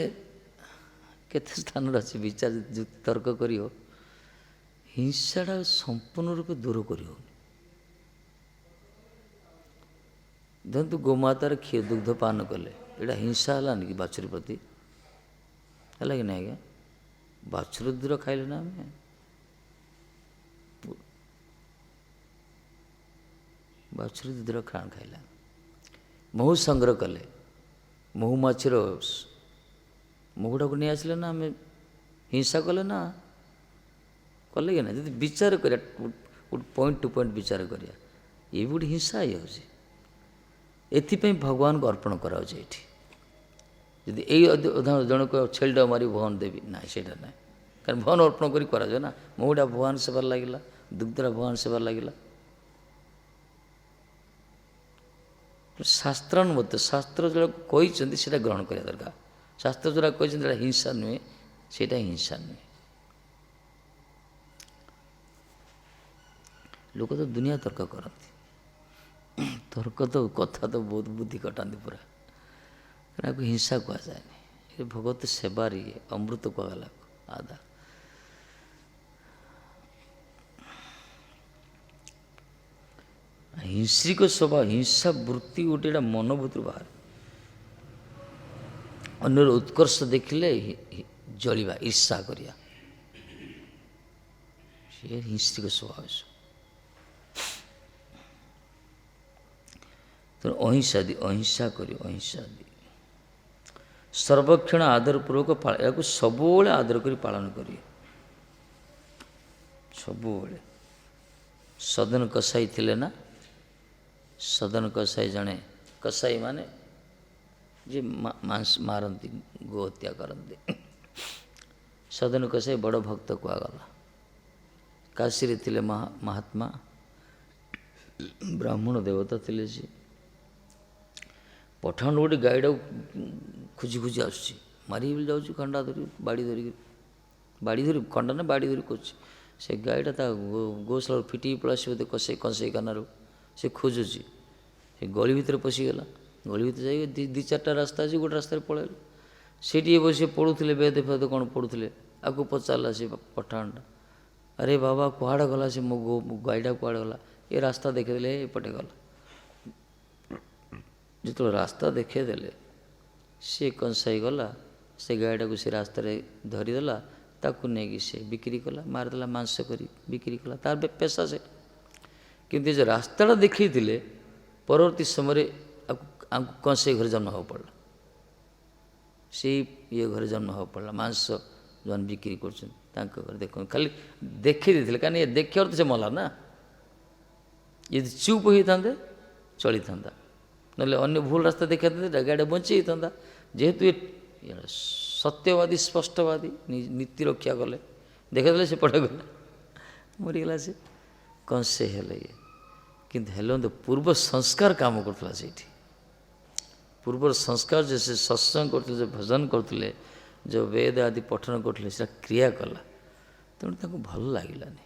କେତେ ସ୍ଥାନରେ ଅଛି, ବିଚାର ଯୁକ୍ତି ତର୍କ କରିବ, ହିଂସାଟା ସମ୍ପୂର୍ଣ୍ଣ ରୂପେ ଦୂର କରିହେଉନି। ଧରନ୍ତୁ ଗୋମାତାର ଦୁଗ୍ଧ ପାନ କଲେ, ଏଇଟା ହିଂସା ହେଲାନି କି ବାଛୁରୀ ପ୍ରତି? ହେଲା କି ନାହିଁ ଆଜ୍ଞା? ବାଛୁରୀ ଦୁଧ ଖାଇଲେ ନା ଆମେ, ବାଛୁରୀ ଦୁଧର ଖାଇଲା। ମହୁ ସଂଗ୍ରହ କଲେ, ମହୁମାଛିର ମହୁଟାକୁ ନେଇ ଆସିଲେ ନା, ଆମେ ହିଂସା କଲେ ନା କଲେ କି ନା? ଯଦି ବିଚାର କରିବା, ଗୋଟେ ପଏଣ୍ଟ ଟୁ ପଏଣ୍ଟ ବିଚାର କରିବା, ଏ ବି ଗୋଟେ ହିଂସା ହେଇଯାଉଛି। ଏଥିପାଇଁ ଭଗବାନଙ୍କୁ ଅର୍ପଣ କରାଯାଉଛି ଏଇଠି। ଯଦି ଏଇ ଉଦାହରଣ ଜଣକ ଛେଳିଟା ମାରି ଭଗବାନ ଦେବି, ନାହିଁ ସେଇଟା ନାହିଁ। କାରଣ ଭଗବାନ ଅର୍ପଣ କରି କରାଯାଏ ନା। ମହୁଟା ଭଗବାନ ସେବାରେ ଲାଗିଲା, ଦୁଗ୍ଧଟା ଭଗବାନ ସେବାରେ ଲାଗିଲା। ଶାସ୍ତ୍ରାନୁମତ, ଶାସ୍ତ୍ର ଯେଉଁଟା କହିଛନ୍ତି ସେଇଟା ଗ୍ରହଣ କରିବା ଦରକାର। ଶାସ୍ତ୍ର ଯେଉଁଟା କହିଛନ୍ତି ସେଇଟା ହିଂସା ନୁହେଁ, ସେଇଟା ହିଂସା ନୁହେଁ। ଲୋକ ତ ଦୁନିଆ ତର୍କ କରନ୍ତି, ତର୍କ ତ କଥା ତ ବହୁତ ବୁଦ୍ଧି କଟାନ୍ତି ପୁରା, ତାକୁ ହିଂସା କୁହାଯାଏନି। ଏ ଭଗବତ ସେବାରେ ଅମୃତ କୁହାଗଲା ଆଦା। ହିଂସ୍ରିକ ସ୍ୱଭାବ, ହିଂସା ବୃତ୍ତି ଗୋଟେ, ଏଇଟା ମନୋଭୂତିରୁ ବାହାରେ। ଅନ୍ୟର ଉତ୍କର୍ଷ ଦେଖିଲେ ଜଳିବା, ଈର୍ଷା କରିବା, ସେ ହିଂସ୍ରିକ ସ୍ୱଭାବ। ତେଣୁ ଅହିଂସା ଆଦି, ଅହିଂସା କରିବ, ଅହିଂସା ଆଦି ସର୍ବକ୍ଷଣ ଆଦରପୂର୍ବକ ଏହାକୁ ସବୁବେଳେ ଆଦର କରି ପାଳନ କରିବେ, ସବୁବେଳେ। ସଦନ କସାଇ ଥିଲେ ନା, ସଦନ କସାଇ ଜଣେ, କସାଇ ମାନେ ଯେ ମାଂସ ମାରନ୍ତି, ଗୋ ହତ୍ୟା କରନ୍ତି। ସଦନ କସାଇ ବଡ଼ ଭକ୍ତ କୁହାଗଲା। କାଶୀରେ ଥିଲେ ମହାତ୍ମା, ବ୍ରାହ୍ମଣ ଦେବତା ଥିଲେ। ସେ ପଠାଣ ଗୋଟେ ଗାଈଟାକୁ ଖୋଜି ଖୋଜି ଆସୁଛି, ମାରିବି ବୋଲି ଯାଉଛି, ଖଣ୍ଡା ଧରି, ବାଡ଼ି ଧରି ଖଣ୍ଡା ନା ବାଡ଼ି ଧରି କରୁଛି। ସେ ଗାଈଟା ତା ଗୋଶାଳାରୁ ଫିଟିକି ପଳେଇ ଆସିବ, କଂସେଇ ଖାନାରୁ। ସେ ଖୋଜୁଛି, ସେ ଗଳି ଭିତରେ ପଶିଗଲା। ଗଳି ଭିତରେ ଯାଇକି 2-4ଟା ରାସ୍ତା ଅଛି, ଗୋଟେ ରାସ୍ତାରେ ପଳେଇଲା। ସେଇଠି ବସି ପଢ଼ୁଥିଲେ, ବେଦ ଫେଦ କ'ଣ ପଢ଼ୁଥିଲେ। ଆକୁ ପଚାରିଲା ସେ ପଠାଣଟା, ଆରେ ବାବା କୁଆଡ଼େ ଗଲା ସେ ମୋ ଗାଈଟା, କୁଆଡ଼େ ଗଲା? ଏ ରାସ୍ତା ଦେଖେଇଦେଲେ, ଏପଟେ ଗଲା। ଯେତେବେଳେ ରାସ୍ତା ଦେଖେଇଦେଲେ, ସେ କଂସାଇ ଗଲା, ସେ ଗାଈଟାକୁ ସେ ରାସ୍ତାରେ ଧରିଦେଲା, ତାକୁ ନେଇକି ସେ ବିକ୍ରି କଲା, ମାରିଦେଲା, ମାଂସ କରି ବିକ୍ରି କଲା, ତାର ପେଶା ସେ। କିନ୍ତୁ ଏ ଯେଉଁ ରାସ୍ତାଟା ଦେଖେଇଥିଲେ, ପରବର୍ତ୍ତୀ ସମୟରେ ଆମକୁ କଂସାଇ ଘରେ ଜନ୍ମ ହେବାକୁ ପଡ଼ିଲା। ସେଇ ଘରେ ଜନ୍ମ ହେବାକୁ ପଡ଼ିଲା। ମାଂସ ଯେଉଁମାନେ ବିକ୍ରି କରୁଛନ୍ତି ତାଙ୍କ ଘରେ ଦେଖନ୍ତୁ, ଖାଲି ଦେଖେଇ ଦେଇଥିଲେ, କାରଣ ଏ ଦେଖିବାର ତ ସେ ମଲା ନା। ଯଦି ଚୁପ୍ ହୋଇଥାନ୍ତେ ଚଳିଥାନ୍ତା, ନହେଲେ ଅନ୍ୟ ଭୁଲ ରାସ୍ତା ଦେଖାଇଥାନ୍ତେ, ଗାଡ଼ିଟା ବଞ୍ଚି ହେଇଥାନ୍ତା। ଯେହେତୁ ଏ ସତ୍ୟବାଦୀ, ସ୍ପଷ୍ଟବାଦୀ, ନୀତି ରକ୍ଷା କଲେ, ଦେଖାଇଦେଲେ, ସେ ପଟେ ଗଲା, ମରିଗଲା ସେ। କଂସେଇ ହେଲେ ଇଏ, କିନ୍ତୁ ହେଲେ ତ ପୂର୍ବ ସଂସ୍କାର କାମ କରୁଥିଲା ସେଇଠି। ପୂର୍ବର ସଂସ୍କାର ଯେ ସେ ସତ୍ସଙ୍ଗ କରୁଥିଲେ, ଯେଉଁ ଭଜନ କରୁଥିଲେ, ଯେଉଁ ବେଦ ଆଦି ପଠନ କରୁଥିଲେ, ସେଟା କ୍ରିୟା କଲା। ତେଣୁ ତାଙ୍କୁ ଭଲ ଲାଗିଲାନି,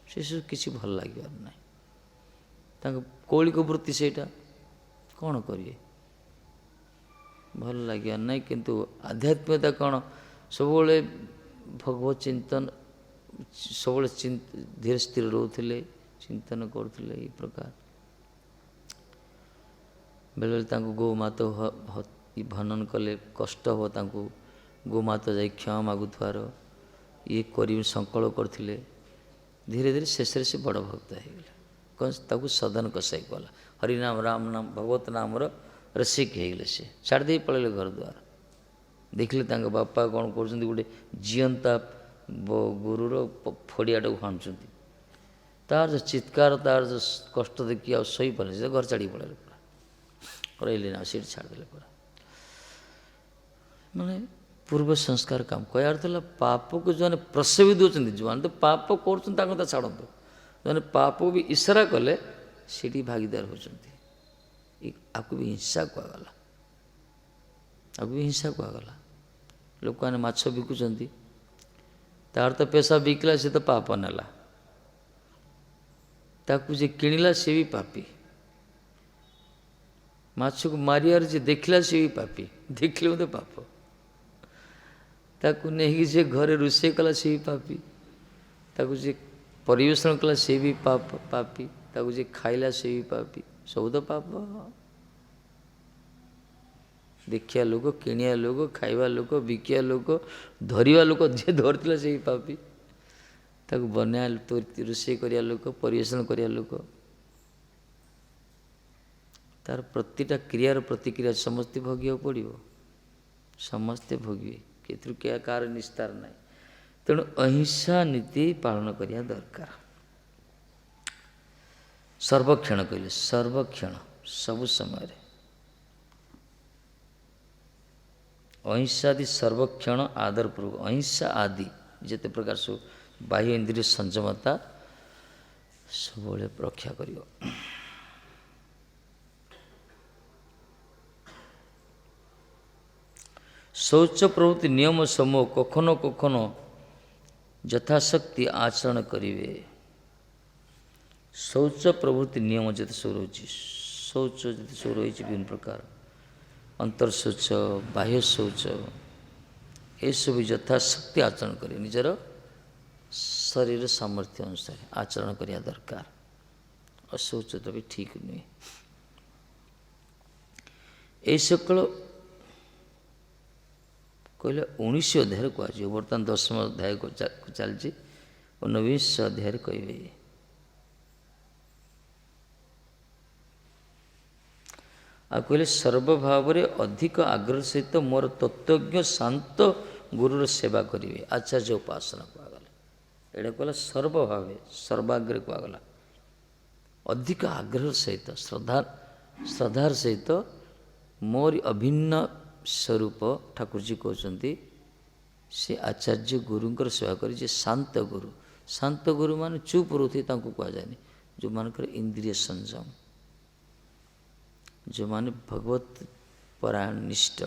ସେସବୁ କିଛି ଭଲ ଲାଗିବାର ନାହିଁ। ତାଙ୍କ କୌଳିକ ବୃତ୍ତି ସେଇଟା, କ'ଣ କରିବେ? ଭଲ ଲାଗିବ ନାହିଁ। କିନ୍ତୁ ଆଧ୍ୟାତ୍ମିକତା କ'ଣ ସବୁବେଳେ ଭଗବତ ଚିନ୍ତନ, ସବୁବେଳେ ଧୀରେ ସ୍ଥିର ରହୁଥିଲେ, ଚିନ୍ତନ କରୁଥିଲେ ଏଇ ପ୍ରକାର। ବେଳେବେଳେ ତାଙ୍କୁ ଗୋମାତା ଭନନ କଲେ କଷ୍ଟ ହେବ, ତାଙ୍କୁ ଗୋମାତା ଯାଇ କ୍ଷମା ମାଗୁଥିବାର ଇଏ କରି ସଂକଳ୍ପ କରିଥିଲେ। ଧୀରେ ଧୀରେ ଶେଷରେ ସେ ବଡ଼ ଭକ୍ତ ହେଇଗଲେ। ତାକୁ ସଦନ କସାଇ କଲା, ହରିନାମ ରାମ ନାମ ଭଗବତ ନାମର ରସିକ ହେଇଗଲେ। ସେ ଛାଡ଼ି ଦେଇ ପଳେଇଲେ ଘର ଦ୍ୱାର। ଦେଖିଲେ ତାଙ୍କ ବାପା କ'ଣ କରୁଛନ୍ତି, ଗୋଟେ ଜିଅନ୍ତା ଗୋରୁର ଫଡ଼ିଆଟାକୁ ହାଣୁଛନ୍ତି। ତାର ଯେଉଁ ଚିତ୍କାର, ତାର ଯେଉଁ କଷ୍ଟ ଦେଖି ଆଉ ଶୋଇପାରିଲେ, ସେ ଘର ଛାଡ଼ିକି ପଳେଇଲେ, ପୁରା ରହିଲେ ନା, ସେଇଠି ଛାଡ଼ିଦେଲେ ପୁରା। ମାନେ ପୂର୍ବ ସଂସ୍କାର କାମ କହିବା ଅର୍ଥ ହେଲା, ପାପକୁ ଯେଉଁମାନେ ପ୍ରସେବି ଦେଉଛନ୍ତି, ଯେଉଁମାନେ ତ ପାପ କରୁଛନ୍ତି ତାଙ୍କ କଥା ଛାଡ଼ନ୍ତୁ, ଯେଉଁମାନେ ପାପକୁ ବି ଇସାରା କଲେ ସେଠି ଭାଗିଦାର ହେଉଛନ୍ତି। ଆକୁ ବି ହିଂସା କୁହାଗଲା, ଆକୁ ବି ହିଂସା କୁହାଗଲା। ଲୋକମାନେ ମାଛ ବିକୁଛନ୍ତି, ତାର ତ ପଇସା ବିକିଲା, ସେ ତ ପାପ ନେଲା। ତାକୁ ଯେ କିଣିଲା ସେ ବି ପାପୀ। ମାଛକୁ ମାରିବାର ଯେ ଦେଖିଲା ସେ ବି ପାପୀ, ଦେଖିଲେ ମଧ୍ୟ ପାପ। ତାକୁ ନେଇକି ଯେ ଘରେ ରୋଷେଇ କଲା ସେ ବି ପାପୀ, ତାକୁ ଯେ ପରିବେଷଣ କଲା ସେ ବି ପାପୀ, ତାକୁ ଯେ ଖାଇଲା ସେ ବି ପାପୀ। ସବୁ ତ ପାପ। ଦେଖିବା ଲୋକ, କିଣିବା ଲୋକ, ଖାଇବା ଲୋକ, ବିକିବା ଲୋକ, ଧରିବା ଲୋକ, ଯିଏ ଧରିଥିଲା ସେ ବି ପାପୀ। ତାକୁ ବନେଇବା, ରୋଷେଇ କରିବା ଲୋକ, ପରିବେଷଣ କରିବା ଲୋକ, ତାର ପ୍ରତିଟା କ୍ରିୟାର ପ୍ରତିକ୍ରିୟା ସମସ୍ତେ ଭୋଗିବାକୁ ପଡ଼ିବ, ସମସ୍ତେ ଭୋଗିବେ, କେଥିରୁ କାହାର ନିସ୍ତାର ନାହିଁ। ତେଣୁ ଅହିଂସା ନୀତି ପାଳନ କରିବା ଦରକାର। ସର୍ବକ୍ଷଣ କହିଲେ, ସର୍ବକ୍ଷଣ ସବୁ ସମୟରେ ଅହିଂସା ଆଦି ସର୍ବକ୍ଷଣ ଆଦରପୂର୍ବକ, ଅହିଂସା ଆଦି ଯେତେ ପ୍ରକାର ସବୁ ବାହ୍ୟ ଇନ୍ଦ୍ରିୟ ସଂଯମତା ସବୁବେଳେ ରକ୍ଷା କରିବ। ଶୌଚ ପ୍ରଭୃତି ନିୟମ ସମୂହ କଖନ କଖନ ଯଥାଶକ୍ତି ଆଚରଣ କରିବେ। ଶୌଚ ପ୍ରଭୃତି ନିୟମ ଯେତେ ସବୁ ରହିଛି, ଶୌଚ ଯେତେ ସବୁ ରହିଛି ବିଭିନ୍ନ ପ୍ରକାର, ଅନ୍ତର୍ଶୌଚ, ବାହ୍ୟ ଶୌଚ, ଏସବୁ ଯଥାଶକ୍ତି ଆଚରଣ କରିବେ। ନିଜର ଶରୀର ସାମର୍ଥ୍ୟ ଅନୁସାରେ ଆଚରଣ କରିବା ଦରକାର। ଅଶୌଚତା ବି ଠିକ୍ ନୁହେଁ। ଏହି ସକଳ କହିଲେ 19 ଅଧ୍ୟାୟରେ କୁହାଯିବ। ବର୍ତ୍ତମାନ 10ମ ଅଧ୍ୟାୟକୁ ଚାଲିଛି, 19 ଅଧ୍ୟାୟରେ କହିବେ। ଆଉ କହିଲେ ସର୍ବଭାବରେ ଅଧିକ ଆଗ୍ରହ ସହିତ ମୋର ତତ୍ତ୍ୱଜ୍ଞ ଶାନ୍ତ ଗୁରୁର ସେବା କରିବେ। ଆଚାର୍ଯ୍ୟ ଉପାସନା କୁହାଗଲା। ଏଇଟା କହିଲା ସର୍ବଭାବେ, ସର୍ବାଗ୍ରେ କୁହାଗଲା। ଅଧିକ ଆଗ୍ରହ ସହିତ, ଶ୍ରଦ୍ଧାର ସହିତ ମୋରି ଅଭିନ୍ନ ସ୍ୱରୂପ ଠାକୁରଜୀ କହୁଛନ୍ତି, ସେ ଆଚାର୍ଯ୍ୟ ଗୁରୁଙ୍କର ସେବା କରି, ଯେ ଶାନ୍ତ ଗୁରୁ। ଶାନ୍ତ ଗୁରୁ ମାନେ ଚୁପ୍ ରହୁଥିବେ ତାଙ୍କୁ କୁହାଯାଏନି, ଯେଉଁମାନଙ୍କର ଇନ୍ଦ୍ରିୟ ସଂଯମ, ଯେଉଁମାନେ ଭଗବତ ପରାୟଣ ନିଷ୍ଠ,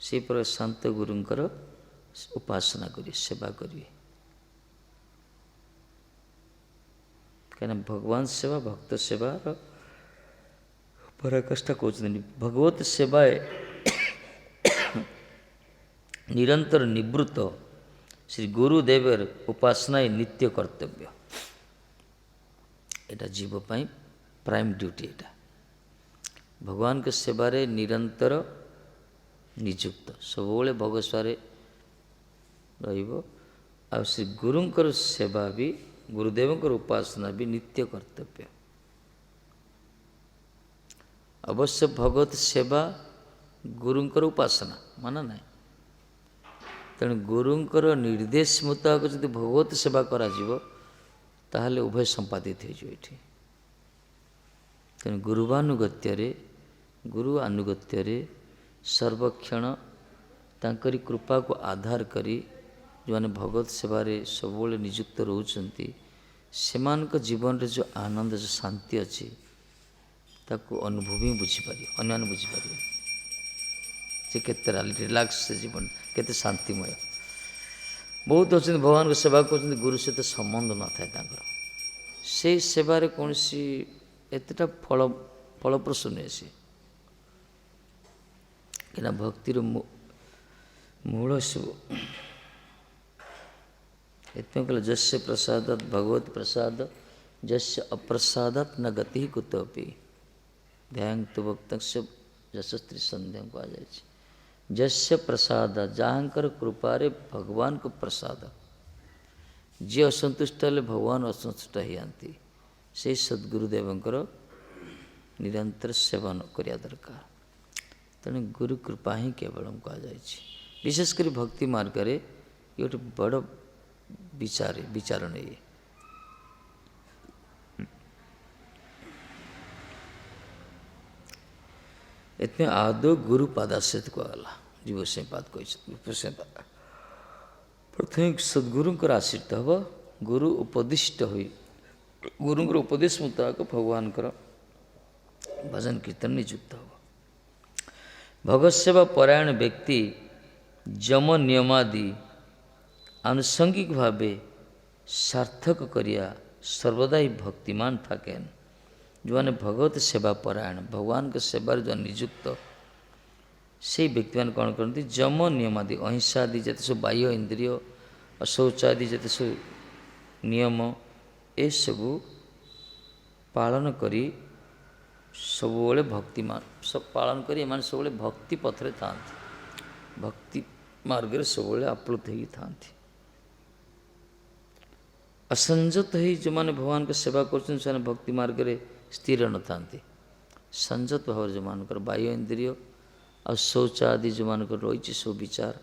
ସେହି ପ୍ରକାର ଶାନ୍ତ ଗୁରୁଙ୍କର ଉପାସନା କରିବେ, ସେବା କରିବେ। କାହିଁକିନା ଭଗବାନ ସେବା, ଭକ୍ତ ସେବାର ପରାକାଷ୍ଠା କହୁଛନ୍ତି। ଭଗବତ ସେବାଏ ନିରନ୍ତର ନିବୃତ୍ତ ଶ୍ରୀ ଗୁରୁଦେବର ଉପାସନା ନିତ୍ୟ କର୍ତ୍ତବ୍ୟ। ଏଇଟା ଜୀବ ପାଇଁ ପ୍ରାଇମ୍ ଡ୍ୟୁଟି। ଏଇଟା ଭଗବାନଙ୍କ ସେବାରେ ନିରନ୍ତର ନିଯୁକ୍ତ, ସବୁବେଳେ ଭଗବତ ସେବାରେ ରହିବ। ଆଉ ଶ୍ରୀ ଗୁରୁଙ୍କର ସେବା ବି, ଗୁରୁଦେବଙ୍କର ଉପାସନା ବି ନିତ୍ୟ କର୍ତ୍ତବ୍ୟ। ଅବଶ୍ୟ ଭଗବତ ସେବା ଗୁରୁଙ୍କର ଉପାସନା ମାନା ନାହିଁ। ତେଣୁ ଗୁରୁଙ୍କର ନିର୍ଦ୍ଦେଶ ମୁତାବକ ଯଦି ଭଗବତ ସେବା କରାଯିବ, ତାହେଲେ ଉଭୟ ସମ୍ପାଦିତ ହୋଇଯିବ ଏଠି। ତେଣୁ ଗୁରୁ ଆନୁଗତ୍ୟରେ ସର୍ବକ୍ଷଣ ତାଙ୍କରି କୃପାକୁ ଆଧାର କରି ଯେଉଁମାନେ ଭଗବତ ସେବାରେ ସବୁବେଳେ ନିଯୁକ୍ତ ରହୁଛନ୍ତି, ସେମାନଙ୍କ ଜୀବନରେ ଯେଉଁ ଆନନ୍ଦ, ଯେଉଁ ଶାନ୍ତି ଅଛି, ତାକୁ ଅନୁଭବ ହିଁ ବୁଝିପାରିବ, ଅନ୍ୟମାନେ ବୁଝିପାରିବେ ଯେ କେତେ ରିଲାକ୍ସ ସେ ଜୀବନ, କେତେ ଶାନ୍ତିମୟ। ବହୁତ ଅଛନ୍ତି ଭଗବାନଙ୍କ ସେବା କରୁଛନ୍ତି, ଗୁରୁ ସହିତ ସମ୍ବନ୍ଧ ନଥାଏ ତାଙ୍କର, ସେଇ ସେବାରେ କୌଣସି ଏତେଟା ଫଳପ୍ରସୂ ନୁହେଁ। ସେ कि भक्तिर मूल सब एथमें कहले जस्य प्रसादात भगवत प्रसाद जस्य अप्रसादात न गति कुतपि ध्यान तो भक्त यशस्त्री संध्या कहुए जस्य प्रसाद जहाँकर कृपारे भगवान को प्रसाद जी असंतुष्ट हेले भगवान असंतुष्ट होती से सद्गुरुदेवंकर निरंतर सेवन करिया दरकार तेणु गुरु कृपा ही केवल कहुए विशेषकर भक्ति मार्ग में ये गोटे बड़ विचार नहीं इतने आदौ गुरु पादाश्रित कहला जीव से पाद कही प्रथम सद्गुरुंकर आश्रित हम गुरु उपदिष्ट हुई गुरुंकर उपदेश मुताबक भगवान भजन कीर्तन नियुक्त हो भगवत सेवा परायण व्यक्ति जम नियमादि आनुषंगिक भावे सार्थक करिया सर्वदा ही भक्तिमान थाकेन जो मैंने भगवत सेवा परायण भगवान के सेवार जो नियुक्त से व्यक्ति मैंने कौन करती जम नियमादि अहिंसा आदि जिते सब बाह्य इंद्रिय अशौच आदि जिते सब नियम ए सबू पालन करी सबुबले भक्तिमान सब पालन करी एमाने सबुबले भक्ति पथरे थांती भक्ति मार्ग रे सबुबले आप्लुत होई थांती असंजत ही जो माने भगवान के सेवा करछन से भक्ति मार्ग रे स्थिर न थांती संजत भाव जो मानकर बाह्य इंद्रिय और शौच आदि जो मानकर रही सो विचार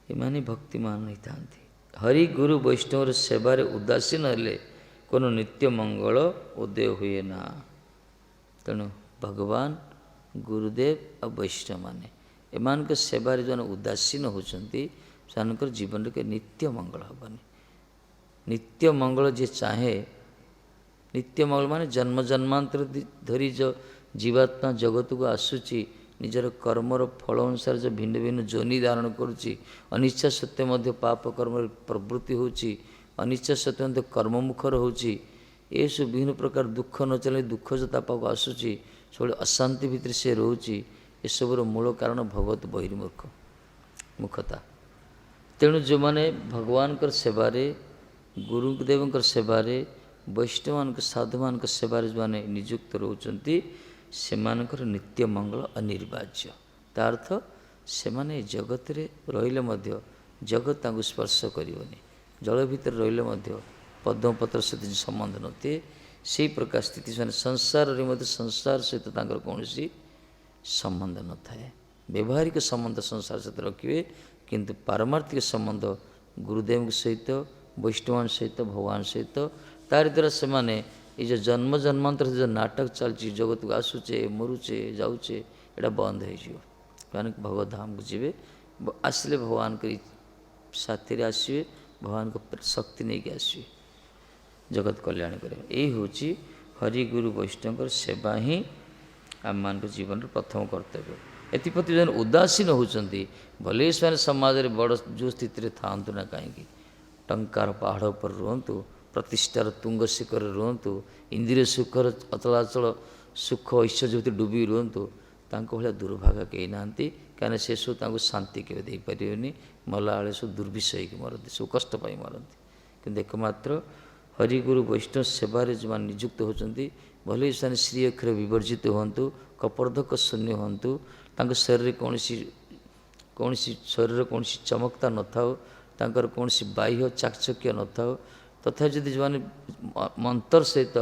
एमाने भक्तिमान नहीं थांती हरि गुरु वैष्णव सेवारे उदासीन हेले कोनो नित्य मंगल उदय हुए ना तेणु भगवान गुरुदेव और वैष्णव माने एमान के सेवारे जो उदासीन होचंती सेमानकर जीवन के नित्य मंगल हबनी नित्य मंगल जे चाहे नित्य मंगल माने जन्म जन्मांतर धरी जो जीवात्मा जगत को आसुची निजर कर्मर फल अनुसार जो भिन्न भिन्न जोनि धारण करुच्ची अनिच्छा सत्य मध्य पाप कर्म प्रवृत्ति होची अनिच्छा सत्य मध्य कर्ममुखर होची ये सब विभिन्न प्रकार दुख न चले दुख जो तापाक आसुची सब अशांति भितर से रोची ये सबर मूल कारण भगवत बहिर्मुख मुखता तेणु जो माने भगवान कर सेवारे गुरुदेव सेवारे वैष्णव साधु मान सेवारे जो मैंने नियुक्त रोचंती सेमानकर नित्य मंगल अनिर्वाज्य तार्थ से माने जगत रे रहिले मध्य जगत तांको स्पर्श करिवनी जल भितर रहिले मध्य पद्मपत्र सहित संबंध नते से प्रकार स्थिति से संसार रे मध्य संसार सहित तांकर कौनसी संबंध न थाए व्यवहारिक संबंध संसार सहित रखिए किंतु पारमार्थिक संबंध गुरुदेव सहित वैष्णव सहित भगवान सहित तार द्वारा से माने ये जो जन्म जन्मांतर जो नाटक चलती जगत को आसुचे मरुचे जाऊचे एटा बंद हो भगवत धाम को जीवे आसले भगवान के साथी आसवे भगवान को शक्ति नहीं कि आसवे जगत कल्याण करे यही हूँ हरि गुरु वैष्णव सेवा ही आम मान जीवन प्रथम कर्तव्य एप्रति जो उदासीन होती भले से समाज में बड़ जो स्थिति था ना कहीं टंकार पहाड़ पर रुहतु प्रतिष्ठार तुंग शिखर रुहतु इंद्रिय सुखर अचलाचल सुख ऐश्वर्य डुबी रुहतु भाया दुर्भाग्य कहीं ना कहीं से सब शांति केवे दे पारे मला बेले सब दुर्विषय की मरती सब कष्ट पाई मरती कि एकमात्र हरिगुरु वैष्णव सेवारे जो नियुक्त होती भले से श्री अक्षर विवर्जित हूँ कपर्धक शून्य हूँ शरीर कौन शरीर कौन चमकता न था तांकर कौन बाह्य चाकचक्य न था तथा जदि जो मंत्र सहित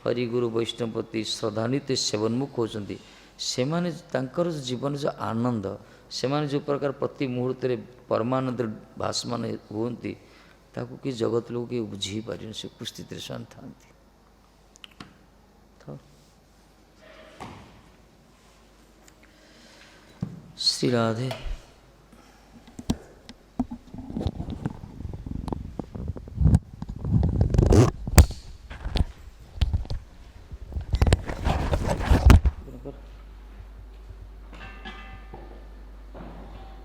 हरिगुरु वैष्णव प्रति श्रद्धान्वित सेवनमुख होती से माने तांकर जीवन जो आनंद से माने जो प्रकार प्रति मुहूर्त परमानंद भाषमान होती ताकू कि जगत लोग कि बुझी पारे से कुस्थित था श्री राधे।